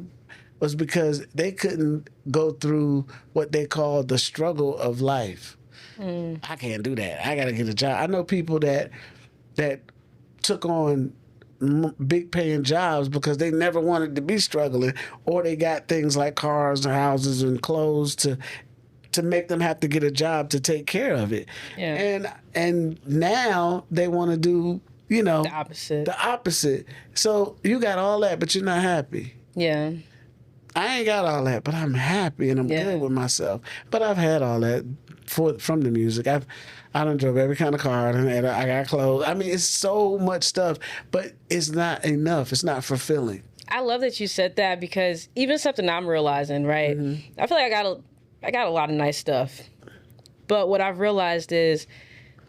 [SPEAKER 3] was because they couldn't go through what they call the struggle of life. I can't do that. I got to get a job. I know people that took on big paying jobs because they never wanted to be struggling, or they got things like cars and houses and clothes to make them have to get a job to take care of it.
[SPEAKER 2] Yeah.
[SPEAKER 3] And now they want to do, you know, the opposite. So you got all that, but you're not happy.
[SPEAKER 2] Yeah.
[SPEAKER 3] I ain't got all that, but I'm happy and I'm good with myself. But I've had all that from the music. I done drove every kind of car, and I got clothes. I mean, it's so much stuff, but it's not enough. It's not fulfilling.
[SPEAKER 2] I love that you said that, because even something I'm realizing, right? I feel like I got a lot of nice stuff, But what I've realized is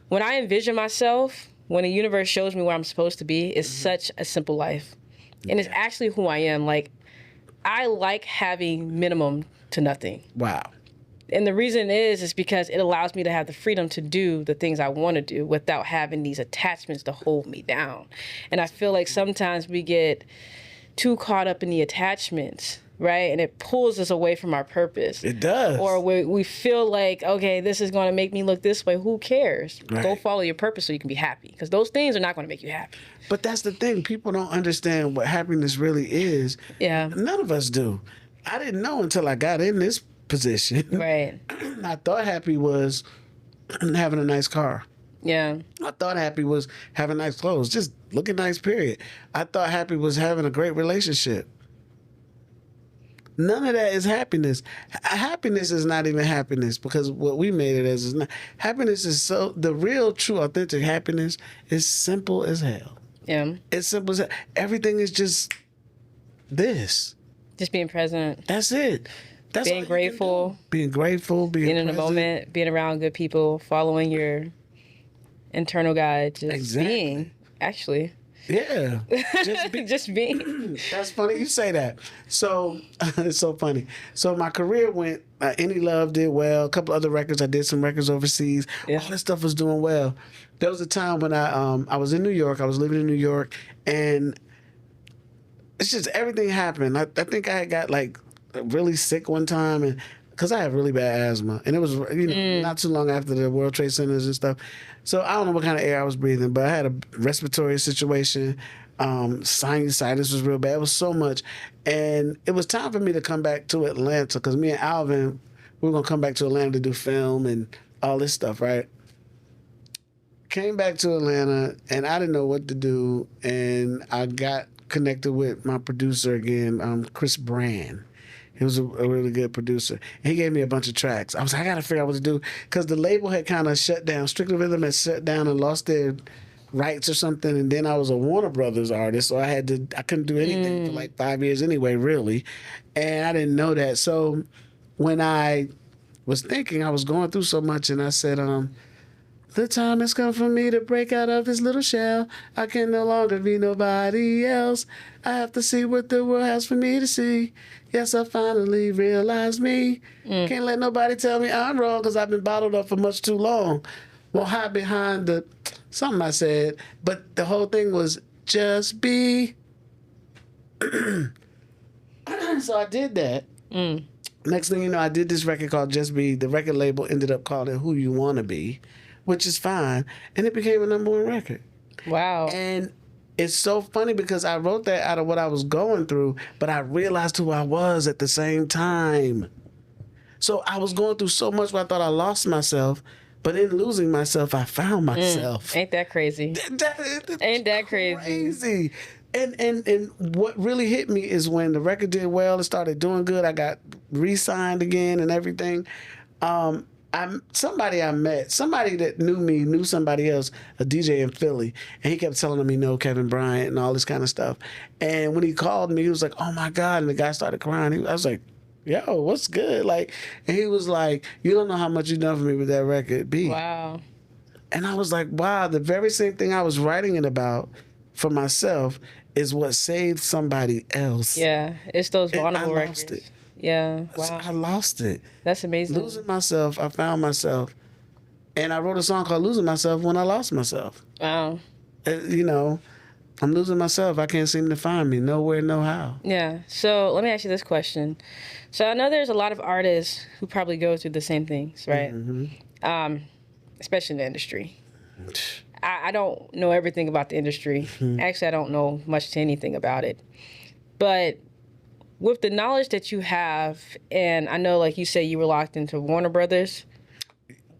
[SPEAKER 2] when I envision myself, when the universe shows me where I'm supposed to be, it's such a simple life. And it's actually who I am. Like, I like having minimum to nothing.
[SPEAKER 3] Wow.
[SPEAKER 2] And the reason is because it allows me to have the freedom to do the things I want to do without having these attachments to hold me down. And I feel like sometimes we get too caught up in the attachments, right? And it pulls us away from our purpose.
[SPEAKER 3] It does.
[SPEAKER 2] Or we feel like, okay, this is going to make me look this way. Who cares?
[SPEAKER 3] Right.
[SPEAKER 2] Go follow your purpose so you can be happy. Because those things are not going to make you happy.
[SPEAKER 3] But that's the thing. People don't understand what happiness really is.
[SPEAKER 2] Yeah.
[SPEAKER 3] None of us do. I didn't know until I got in this position.
[SPEAKER 2] Right.
[SPEAKER 3] I thought happy was having a nice car.
[SPEAKER 2] Yeah.
[SPEAKER 3] I thought happy was having nice clothes, just looking nice, period. I thought happy was having a great relationship. None of that is happiness. Happiness is not even happiness because what we made it as is not. Happiness is the real, true, authentic happiness is simple as hell.
[SPEAKER 2] Yeah.
[SPEAKER 3] It's simple as hell. Everything is just this.
[SPEAKER 2] Just being present.
[SPEAKER 3] That's it. That's
[SPEAKER 2] being grateful.
[SPEAKER 3] Being grateful. Being
[SPEAKER 2] in the moment. Being around good people. Following your internal guide. Just being, actually.
[SPEAKER 3] Yeah.
[SPEAKER 2] Just being.
[SPEAKER 3] That's funny you say that. So, it's so funny. So, my career went, Any Love did well. A couple other records. I did some records overseas. Yeah. All this stuff was doing well. There was a time when I was in New York. I was living in New York. And it's just everything happened. I think I got like really sick one time, and because I have really bad asthma, and it was not too long after the World Trade Centers and stuff. So I don't know what kind of air I was breathing, but I had a respiratory situation. Sinusitis was real bad. It was so much, and it was time for me to come back to Atlanta because me and Alvin, we were gonna come back to Atlanta to do film and all this stuff, right? Came back to Atlanta, and I didn't know what to do, and I got connected with my producer again, Chris Brand. He was a really good producer. And he gave me a bunch of tracks. I was like, I got to figure out what to do. Because the label had kind of shut down. Strictly Rhythm had shut down and lost their rights or something. And then I was a Warner Brothers artist, so I couldn't do anything for like 5 years anyway, really. And I didn't know that. So when I was thinking, I was going through so much, and I said, the time has come for me to break out of this little shell. I can no longer be nobody else. I have to see what the world has for me to see. Yes, I finally realized me. Can't let nobody tell me I'm wrong because I've been bottled up for much too long. Won't hide behind something I said, but the whole thing was just be. So I did that. Next thing you know, I did this record called Just Be. The record label ended up calling it Who You Wanna Be, which is fine. And it became a #1 record.
[SPEAKER 2] Wow.
[SPEAKER 3] And it's so funny because I wrote that out of what I was going through, but I realized who I was at the same time. So I was going through so much where I thought I lost myself, but in losing myself, I found myself.
[SPEAKER 2] Ain't that crazy? Ain't that
[SPEAKER 3] crazy? And what really hit me is when the record did well, it started doing good. I got re-signed again and everything. Somebody I met, somebody that knew me, knew somebody else, a DJ in Philly, and he kept telling me, no, Kevin Bryant and all this kind of stuff. And when he called me, he was like, oh my God, and the guy started crying. I was like, yo, what's good? And he was like, you don't know how much you done for me with that record, B.
[SPEAKER 2] Wow.
[SPEAKER 3] And I was like, wow, the very same thing I was writing it about for myself is what saved somebody else.
[SPEAKER 2] Yeah, it's those vulnerable records.
[SPEAKER 3] Lost it.
[SPEAKER 2] Yeah, wow.
[SPEAKER 3] I lost it.
[SPEAKER 2] That's amazing.
[SPEAKER 3] Losing myself, I found myself. And I wrote a song called Losing Myself when I lost myself.
[SPEAKER 2] Wow.
[SPEAKER 3] I'm losing myself. I can't seem to find me. Nowhere, no how.
[SPEAKER 2] Yeah. So let me ask you this question. So I know there's a lot of artists who probably go through the same things, right? Mm-hmm. Especially in the industry. I don't know everything about the industry. Mm-hmm. Actually, I don't know much to anything about it. But with the knowledge that you have, and I know, like you said, you were locked into Warner Brothers.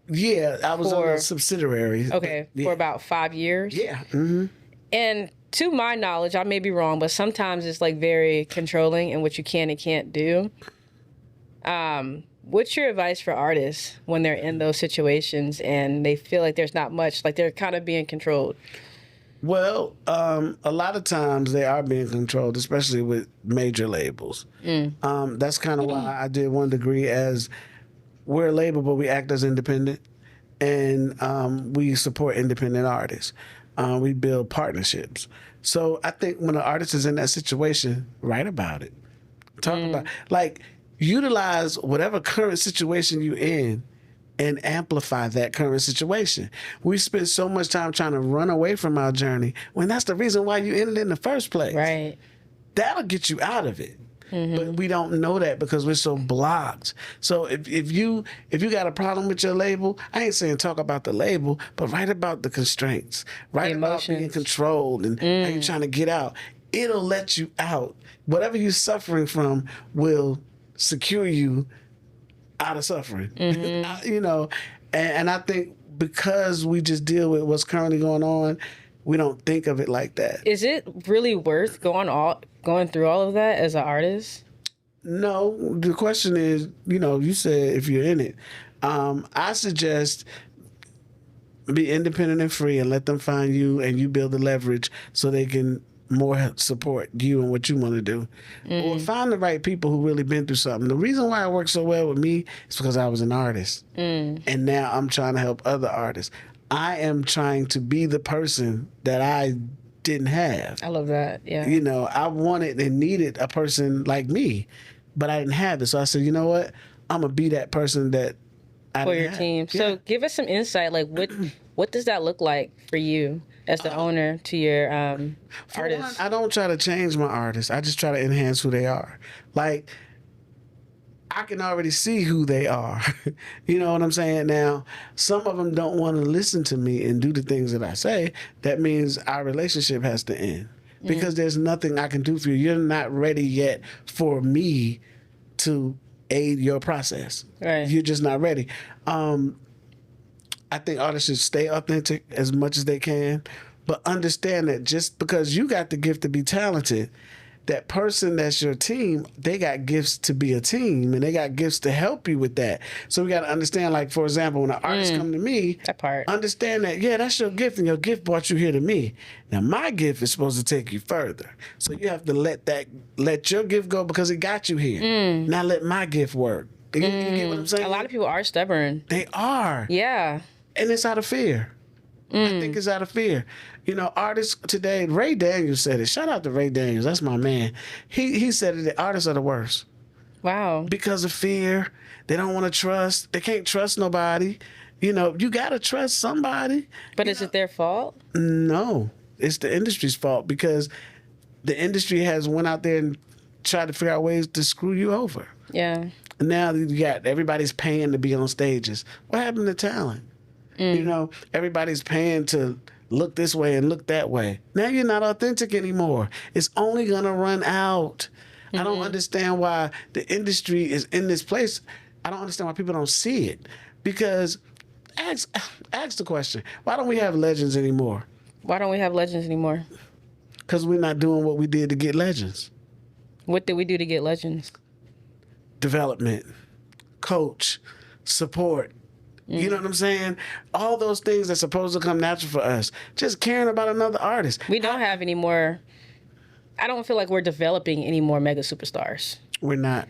[SPEAKER 3] Yeah, I was on a subsidiary.
[SPEAKER 2] Okay, for about 5 years.
[SPEAKER 3] Yeah. Mm-hmm.
[SPEAKER 2] And to my knowledge, I may be wrong, but sometimes it's like very controlling in what you can and can't do. What's your advice for artists when they're in those situations and they feel like there's not much, like they're kind of being controlled?
[SPEAKER 3] Well, a lot of times they are being controlled, especially with major labels. That's kind of why I did 1 degree as we're a label, but we act as independent, and we support independent artists. We build partnerships. So I think when an artist is in that situation, write about it. Talk about, like, utilize whatever current situation you're in and amplify that current situation. We spend so much time trying to run away from our journey when that's the reason why you ended in the first place.
[SPEAKER 2] Right.
[SPEAKER 3] That'll get you out of it. But we don't know that because we're so blocked. So if you got a problem with your label, I ain't saying talk about the label, but write about the constraints. Write about being controlled and how you're trying to get out. It'll let you out. Whatever you're suffering from will secure you out of suffering. You know, and I think because we just deal with what's currently going on, we don't think of it like that.
[SPEAKER 2] Is it really worth going through all of that as an artist?
[SPEAKER 3] No, the question is, you know, you said if you're in it. I suggest be independent and free and let them find you, and you build the leverage so they can more support you and what you want to do. Or find the right people who really been through something. The reason why it worked so well with me is because I was an artist. And now I'm trying to help other artists. I am trying to be the person that I didn't have.
[SPEAKER 2] I love that. Yeah.
[SPEAKER 3] You know, I wanted and needed a person like me, but I didn't have it. So I said, you know what? I'm going to be that person that I
[SPEAKER 2] for
[SPEAKER 3] didn't
[SPEAKER 2] your
[SPEAKER 3] have.
[SPEAKER 2] team.
[SPEAKER 3] Yeah.
[SPEAKER 2] So give us some insight. Like, what does that look like for you as the owner to your artists?
[SPEAKER 3] I don't try to change my artists. I just try to enhance who they are. Like, I can already see who they are. You know what I'm saying? Now, some of them don't want to listen to me and do the things that I say. That means our relationship has to end because there's nothing I can do for you. You're not ready yet for me to aid your process.
[SPEAKER 2] Right.
[SPEAKER 3] You're just not ready. I think artists should stay authentic as much as they can, but understand that just because you got the gift to be talented, that person that's your team, they got gifts to be a team and they got gifts to help you with that. So we got to understand, like, for example, when an artist come to me,
[SPEAKER 2] that part.
[SPEAKER 3] Understand that, yeah, that's your gift and your gift brought you here to me. Now, my gift is supposed to take you further. So you have to let your gift go because it got you here. Now let my gift work. You get what I'm saying?
[SPEAKER 2] A lot of people are stubborn.
[SPEAKER 3] They are.
[SPEAKER 2] Yeah.
[SPEAKER 3] And it's out of fear. I think it's out of fear. You know, artists today, Ray Daniels said it. Shout out to Ray Daniels. That's my man. He said it, that artists are the worst.
[SPEAKER 2] Wow.
[SPEAKER 3] Because of fear. They don't want to trust. They can't trust nobody. You know, you got to trust somebody.
[SPEAKER 2] But is it their fault?
[SPEAKER 3] No. It's the industry's fault because the industry has went out there and tried to figure out ways to screw you over.
[SPEAKER 2] Yeah.
[SPEAKER 3] And now you got everybody's paying to be on stages. What happened to talent? You know, everybody's paying to look this way and look that way. Now you're not authentic anymore. It's only going to run out. I don't understand why the industry is in this place. I don't understand why people don't see it. Because ask the question, why don't we have legends anymore?
[SPEAKER 2] Why don't we have legends anymore?
[SPEAKER 3] Because we're not doing what we did to get legends.
[SPEAKER 2] What did we do to get legends?
[SPEAKER 3] Development, coach, support. You know what I'm saying? All those things that's supposed to come natural for us. Just caring about another artist.
[SPEAKER 2] We don't have any more. I don't feel like we're developing any more mega superstars.
[SPEAKER 3] We're not.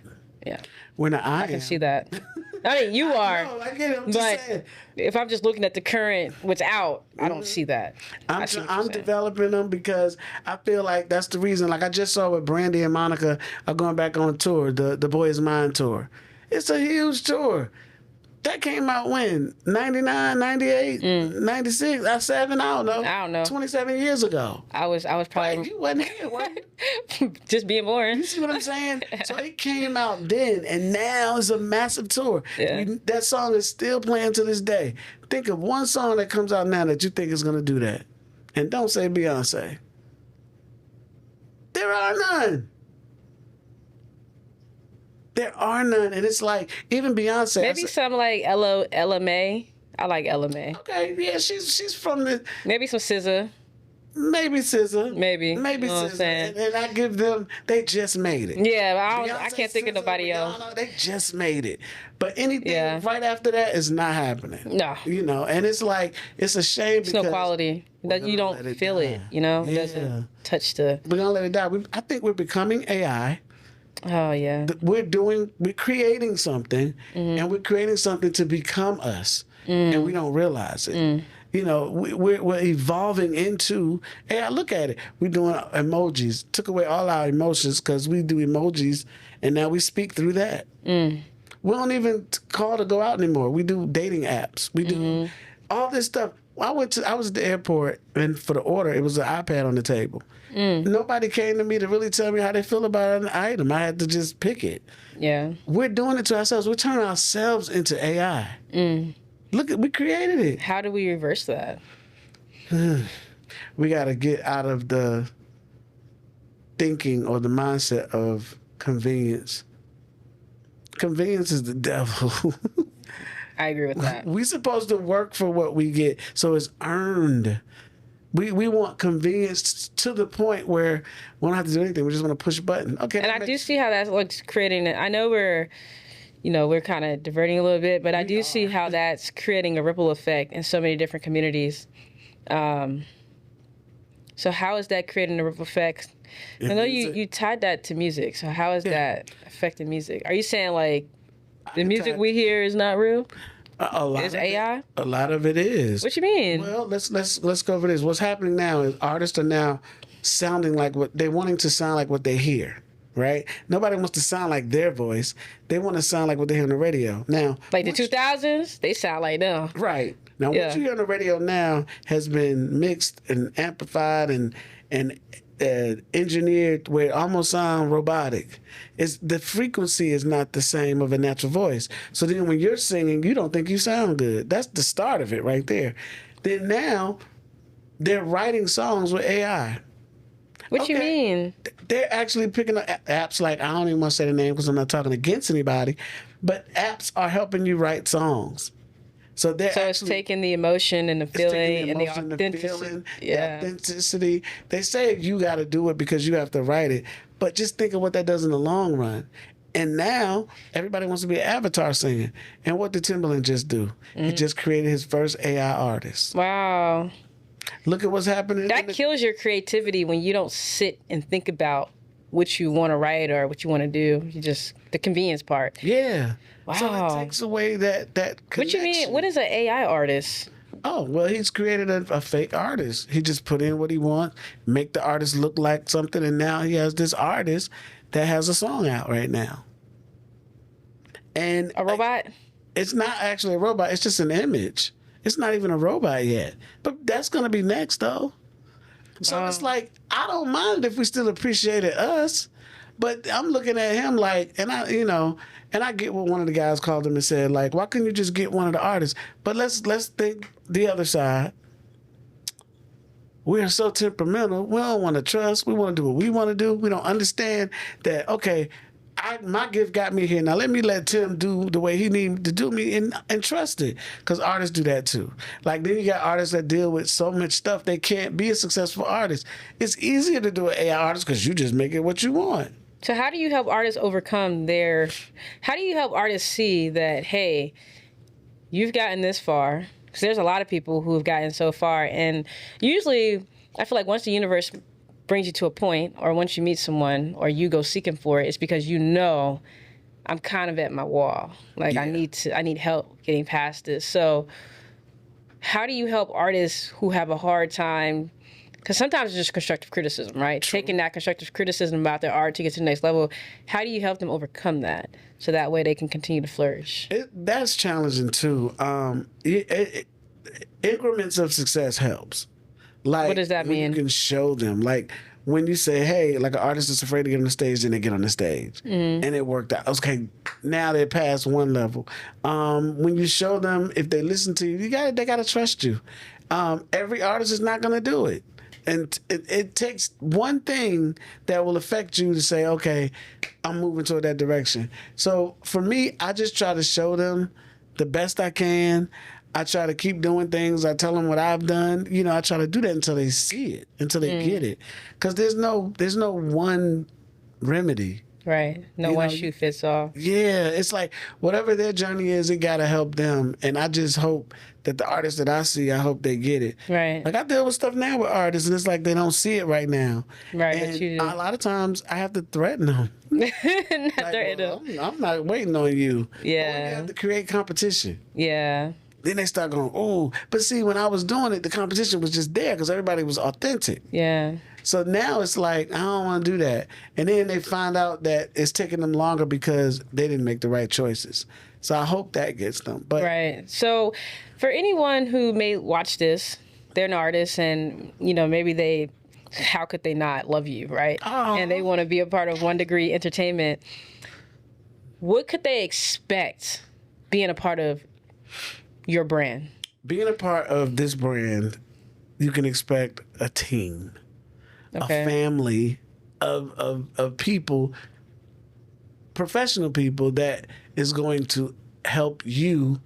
[SPEAKER 2] Yeah.
[SPEAKER 3] We're not. I
[SPEAKER 2] can see that. I mean, you are.
[SPEAKER 3] No, I get it. I'm just saying.
[SPEAKER 2] If I'm just looking at the current, what's out, I don't see that.
[SPEAKER 3] I'm developing them because I feel like that's the reason. Like I just saw with Brandy and Monica are going back on tour, the Boy Is Mine tour. It's a huge tour. That came out when? 99, 98, 96, 7, I don't know. 27 years ago.
[SPEAKER 2] I was probably...
[SPEAKER 3] Like, you wasn't here, weren't you?
[SPEAKER 2] Just being born.
[SPEAKER 3] You see what I'm saying? So it came out then, and now it's a massive tour.
[SPEAKER 2] Yeah.
[SPEAKER 3] That song is still playing to this day. Think of one song that comes out now that you think is going to do that. And don't say Beyonce. There are none. There are none, and it's like even Beyonce.
[SPEAKER 2] Maybe some like Ella May. I like Ella May.
[SPEAKER 3] Okay, yeah, she's from the.
[SPEAKER 2] Maybe some SZA.
[SPEAKER 3] Maybe SZA.
[SPEAKER 2] Maybe you know
[SPEAKER 3] SZA. And I give them. They just made it.
[SPEAKER 2] Yeah, I
[SPEAKER 3] Beyonce,
[SPEAKER 2] can't think of nobody else.
[SPEAKER 3] They just made it. But anything right after that is not happening.
[SPEAKER 2] No.
[SPEAKER 3] You know, and it's like it's a shame
[SPEAKER 2] it's
[SPEAKER 3] because
[SPEAKER 2] no quality. That you don't feel it. You know, it doesn't touch the.
[SPEAKER 3] We're gonna let it die. I think we're becoming AI.
[SPEAKER 2] Oh yeah.
[SPEAKER 3] We're creating something, and we're creating something to become us, and we don't realize it. You know, we're evolving into. Hey, I look at it. We're doing emojis. Took away all our emotions because we do emojis, and now we speak through that. We don't even call to go out anymore. We do dating apps. We do all this stuff. I was at the airport, and for the order, it was an iPad on the table. Nobody came to me to really tell me how they feel about an item. I had to just pick it.
[SPEAKER 2] Yeah.
[SPEAKER 3] We're doing it to ourselves. We're turning ourselves into AI. Look, we created it.
[SPEAKER 2] How do we reverse that?
[SPEAKER 3] We got to get out of the thinking or the mindset of convenience. Convenience is the devil.
[SPEAKER 2] I agree with that.
[SPEAKER 3] We're supposed to work for what we get, so it's earned. We want convenience to the point where we don't have to do anything. We just want to push a button. Okay.
[SPEAKER 2] And I do see how that's what's creating it. I know we're kind of diverting a little bit, but I do see how that's creating a ripple effect in so many different communities. So how is that creating a ripple effect? I know you tied that to music. So how is that affecting music? Are you saying like the music we hear is not real?
[SPEAKER 3] A lot
[SPEAKER 2] is
[SPEAKER 3] of
[SPEAKER 2] AI?
[SPEAKER 3] A lot of it is.
[SPEAKER 2] What you mean?
[SPEAKER 3] Well, let's go over this. What's happening now is artists are now sounding like what they're wanting to sound like what they hear. Right? Nobody wants to sound like their voice. They want to sound like what they hear on the radio. Now,
[SPEAKER 2] like the 2000s, they sound like them.
[SPEAKER 3] Right. Now, what you hear on the radio now has been mixed and amplified and engineered where it almost sounds robotic. The frequency is not the same of a natural voice. So then when you're singing, you don't think you sound good. That's the start of it right there. Then now they're writing songs with AI.
[SPEAKER 2] What you mean?
[SPEAKER 3] They're actually picking up apps like, I don't even want to say the name because I'm not talking against anybody, but apps are helping you write songs. So
[SPEAKER 2] it's taking the emotion and the feeling and the authenticity.
[SPEAKER 3] The authenticity. They say you got to do it because you have to write it, but just think of what that does in the long run. And now everybody wants to be an avatar singer. And what did Timbaland just do? He just created his first AI artist.
[SPEAKER 2] Wow.
[SPEAKER 3] Look at what's happening.
[SPEAKER 2] That kills your creativity when you don't sit and think about what you want to write or what you want to do. You just, the convenience part.
[SPEAKER 3] Yeah.
[SPEAKER 2] Wow.
[SPEAKER 3] So it takes away that connection.
[SPEAKER 2] What you mean? What is an AI artist?
[SPEAKER 3] Oh, well, he's created a fake artist. He just put in what he wants, make the artist look like something, and now he has this artist that has a song out right now. And
[SPEAKER 2] a robot?
[SPEAKER 3] It's not actually a robot. It's just an image. It's not even a robot yet. But that's going to be next, though. So it's like, I don't mind if we still appreciated us, but I'm looking at him like, and I get what one of the guys called him and said, like, why couldn't you just get one of the artists? But let's think the other side. We are so temperamental. We don't want to trust. We want to do what we want to do. We don't understand that, okay, my gift got me here. Now let Tim do the way he needs to do me and trust it. Because artists do that too. Like then you got artists that deal with so much stuff they can't be a successful artist. It's easier to do an AI artist because you just make it what you want.
[SPEAKER 2] So how do you help artists how do you help artists see that, hey, you've gotten this far? Because there's a lot of people who have gotten so far. And usually I feel like once the universe brings you to a point, or once you meet someone, or you go seeking for it, it's because I'm kind of at my wall. Like I need help getting past this. So how do you help artists who have a hard time? Because sometimes it's just constructive criticism, right? True. Taking that constructive criticism about their art to get to the next level. How do you help them overcome that so that way they can continue to flourish?
[SPEAKER 3] That's challenging too. Increments of success helps. Like,
[SPEAKER 2] what does that mean?
[SPEAKER 3] You can show them. Like, when you say, hey, like an artist is afraid to get on the stage, then they get on the stage. And it worked out. Okay, now they're past one level. When you show them, if they listen to you, they got to trust you. Every artist is not going to do it. And it takes one thing that will affect you to say, okay, I'm moving toward that direction. So for me, I just try to show them the best I can. I try to keep doing things. I tell them what I've done. I try to do that until they see it, until they get it. Because there's no one remedy.
[SPEAKER 2] Right. No
[SPEAKER 3] You
[SPEAKER 2] one
[SPEAKER 3] know,
[SPEAKER 2] shoe fits all.
[SPEAKER 3] Yeah, it's like whatever their journey is, it gotta help them. And I just hope that the artists that I see, I hope they get it.
[SPEAKER 2] Right.
[SPEAKER 3] Like I deal with stuff now with artists, and it's like they don't see it right now.
[SPEAKER 2] Right, but
[SPEAKER 3] And
[SPEAKER 2] you do.
[SPEAKER 3] a lot of times I have to threaten them.
[SPEAKER 2] Not
[SPEAKER 3] Like,
[SPEAKER 2] threaten
[SPEAKER 3] well,
[SPEAKER 2] them.
[SPEAKER 3] I'm not waiting on you. But we
[SPEAKER 2] Yeah.
[SPEAKER 3] have to create competition.
[SPEAKER 2] Yeah.
[SPEAKER 3] Then they start going, oh, but see, when I was doing it, the competition was just there because everybody was authentic.
[SPEAKER 2] Yeah.
[SPEAKER 3] So now it's like, I don't want to do that. And then they find out that it's taking them longer because they didn't make the right choices. So I hope that gets them. But
[SPEAKER 2] Right. So for anyone who may watch this, they're an artist and, maybe they, how could they not love you, right?
[SPEAKER 3] Oh.
[SPEAKER 2] And they want to be a part of One Degree Entertainment. What could they expect being a part of your brand?
[SPEAKER 3] being a part of this brand, you can expect a team, a family of people, professional people that is going to help you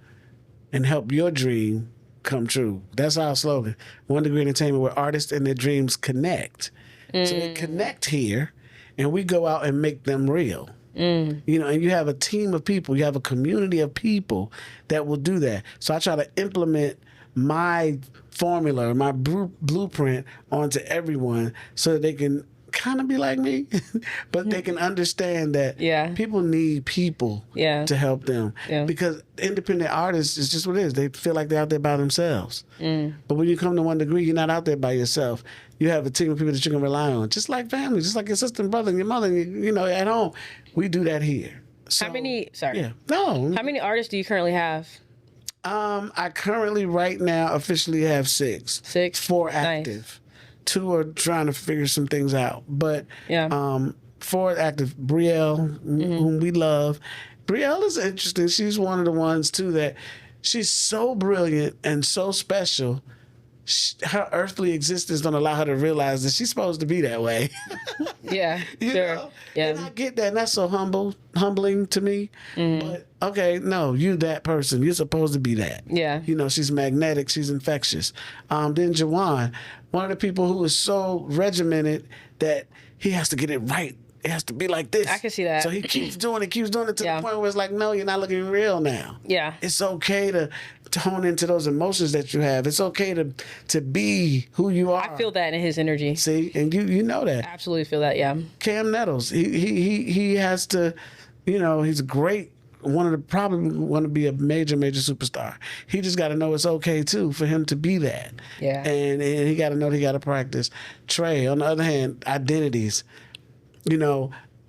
[SPEAKER 3] and help your dream come true. That's our slogan. One Degree Entertainment, where artists and their dreams connect. So they connect here, and we go out and make them real. And you have a team of people, you have a community of people that will do that. So I try to implement my formula, my blueprint onto everyone so that they can kind of be like me, but they can understand that people need people to help them. Because independent artists is just what it is. They feel like they're out there by themselves. But when you come to One Degree, you're not out there by yourself. You have a team of people that you can rely on, just like family, just like your sister and brother and your mother. And at home, we do that here. So,
[SPEAKER 2] How many artists do you currently have?
[SPEAKER 3] I currently right now officially have 6. 4 active.
[SPEAKER 2] Nice.
[SPEAKER 3] 2 are trying to figure some things out. But 4 active. Brielle, whom we love. Brielle is interesting. She's one of the ones too that she's so brilliant and so special. Her earthly existence don't allow her to realize that she's supposed to be that way. You know? And I get that, and that's so humbling to me. But okay, no, you that person. You're supposed to be that. She's magnetic. She's infectious. Then Jawan, one of the people who is so regimented that he has to get it right. It has to be like this.
[SPEAKER 2] I can see that.
[SPEAKER 3] So he keeps doing it to the point where it's like, no, you're not looking real now. It's okay to hone into those emotions that you have. It's okay to be who you are.
[SPEAKER 2] I feel that in his energy.
[SPEAKER 3] See, and you know that.
[SPEAKER 2] Absolutely feel that,
[SPEAKER 3] Cam Nettles, he has to, he's great. Probably want to be a major superstar. He just got to know it's okay too for him to be that. And he got to know that he got to practice. Trey, on the other hand, identities.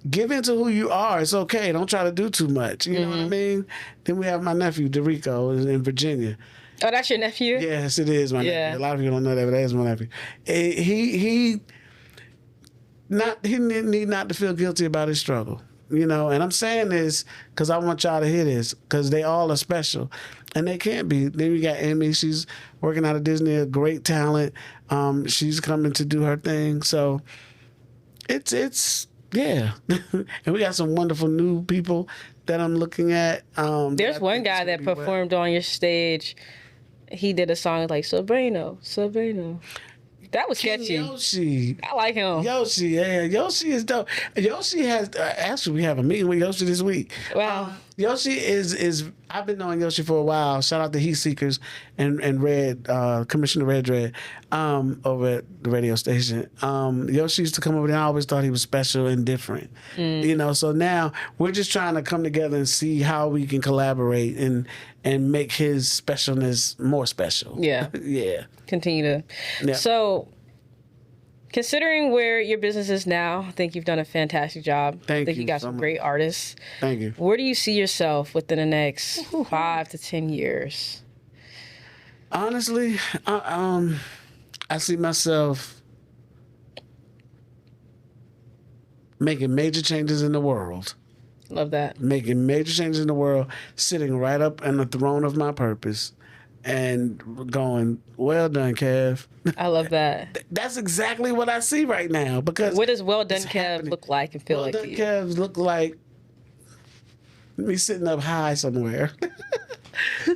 [SPEAKER 3] Give into who you are. It's okay. Don't try to do too much. You know what I mean? Then we have my nephew, Derico, in Virginia.
[SPEAKER 2] Oh, that's your nephew?
[SPEAKER 3] Yes, it is my nephew. A lot of people don't know that, but that is my nephew. He need not to feel guilty about his struggle. And I'm saying this because I want y'all to hear this, because they all are special. And they can't be. Then you got Emmy. She's working out of Disney, a great talent. She's coming to do her thing. So it's and we got some wonderful new people that I'm looking at.
[SPEAKER 2] There's one guy that performed on your stage. He did a song like Sobrano. That was sketchy.
[SPEAKER 3] Yoshi.
[SPEAKER 2] I like him.
[SPEAKER 3] Yoshi, Yoshi is dope. Yoshi has actually, we have a meeting with Yoshi this week.
[SPEAKER 2] Wow.
[SPEAKER 3] Yoshi is I've been knowing Yoshi for a while. Shout out to Heat Seekers and Red, Commissioner Red, over at the radio station. Yoshi used to come over there. I always thought he was special and different. So now we're just trying to come together and see how we can collaborate and make his specialness more special.
[SPEAKER 2] Yeah. Continue to. Yeah. So, considering where your business is now, I think you've done a fantastic job.
[SPEAKER 3] Thank you.
[SPEAKER 2] I think you got some great artists.
[SPEAKER 3] Thank you.
[SPEAKER 2] Where do you see yourself within the next 5 to 10 years?
[SPEAKER 3] Honestly, I see myself making major changes in the world.
[SPEAKER 2] Love that.
[SPEAKER 3] Making major changes in the world, sitting right up on the throne of my purpose and going, well done, Kev.
[SPEAKER 2] I love that.
[SPEAKER 3] That's exactly what I see right now. Because
[SPEAKER 2] what does well done, Kev look like and feel like to you?
[SPEAKER 3] Well done, Kev look like me sitting up high somewhere.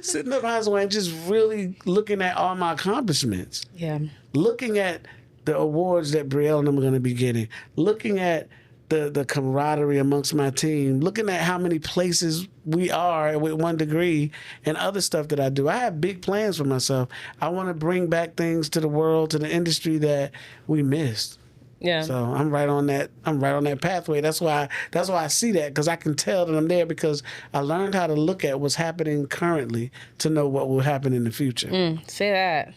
[SPEAKER 3] Sitting up high somewhere and just really looking at all my accomplishments.
[SPEAKER 2] Yeah.
[SPEAKER 3] Looking at the awards that Brielle and them are going to be getting. Looking at the camaraderie amongst my team, looking at how many places we are with 1 Degree and other stuff that I do. I have big plans for myself. I want to bring back things to the world, to the industry that we missed.
[SPEAKER 2] Yeah.
[SPEAKER 3] So I'm right on that. I'm right on that pathway. That's why I see that, because I can tell that I'm there, because I learned how to look at what's happening currently to know what will happen in the future.
[SPEAKER 2] Say that.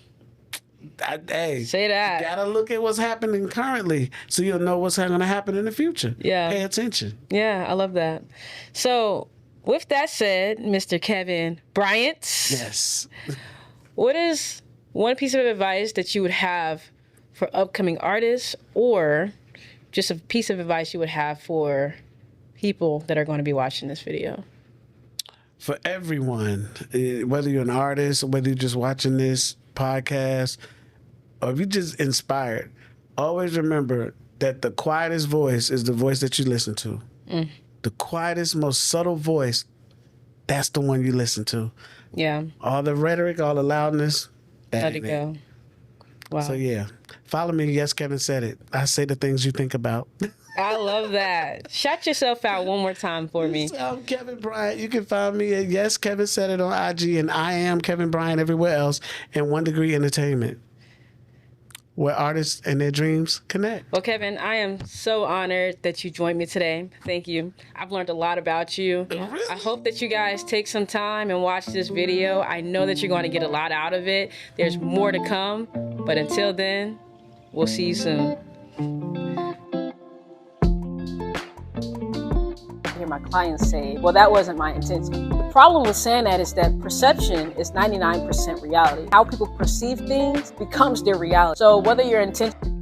[SPEAKER 3] Hey,
[SPEAKER 2] say that.
[SPEAKER 3] You gotta look at what's happening currently so you'll know what's going to happen in the future.
[SPEAKER 2] Yeah.
[SPEAKER 3] Pay attention.
[SPEAKER 2] Yeah, I love that. So, with that said, Mr. Kevin Bryant.
[SPEAKER 3] Yes.
[SPEAKER 2] What is one piece of advice that you would have for upcoming artists, or just a piece of advice you would have for people that are going to be watching this video?
[SPEAKER 3] For everyone, whether you're an artist or whether you're just watching this podcast, or if you're just inspired, always remember that the quietest voice is the voice that you listen to. The quietest, most subtle voice, that's the one you listen to.
[SPEAKER 2] Yeah.
[SPEAKER 3] All the rhetoric, all the loudness,
[SPEAKER 2] Let it go. Wow.
[SPEAKER 3] So yeah, follow me. Yes, Kevin said it. I say the things you think about.
[SPEAKER 2] I love that. Shout yourself out one more time for me.
[SPEAKER 3] I'm Kevin Bryant. You can find me at Yes Kevin Said It on IG, and I am Kevin Bryant everywhere else, and 1 Degree Entertainment, where artists and their dreams connect.
[SPEAKER 2] Well, Kevin, I am so honored that you joined me today. Thank you. I've learned a lot about you.
[SPEAKER 3] Really?
[SPEAKER 2] I hope that you guys take some time and watch this video. I know that you're going to get a lot out of it. There's more to come, but until then, we'll see you soon. Hear my clients say, well, that wasn't my intention. The problem with saying that is that perception is 99% reality. How people perceive things becomes their reality. So whether your intention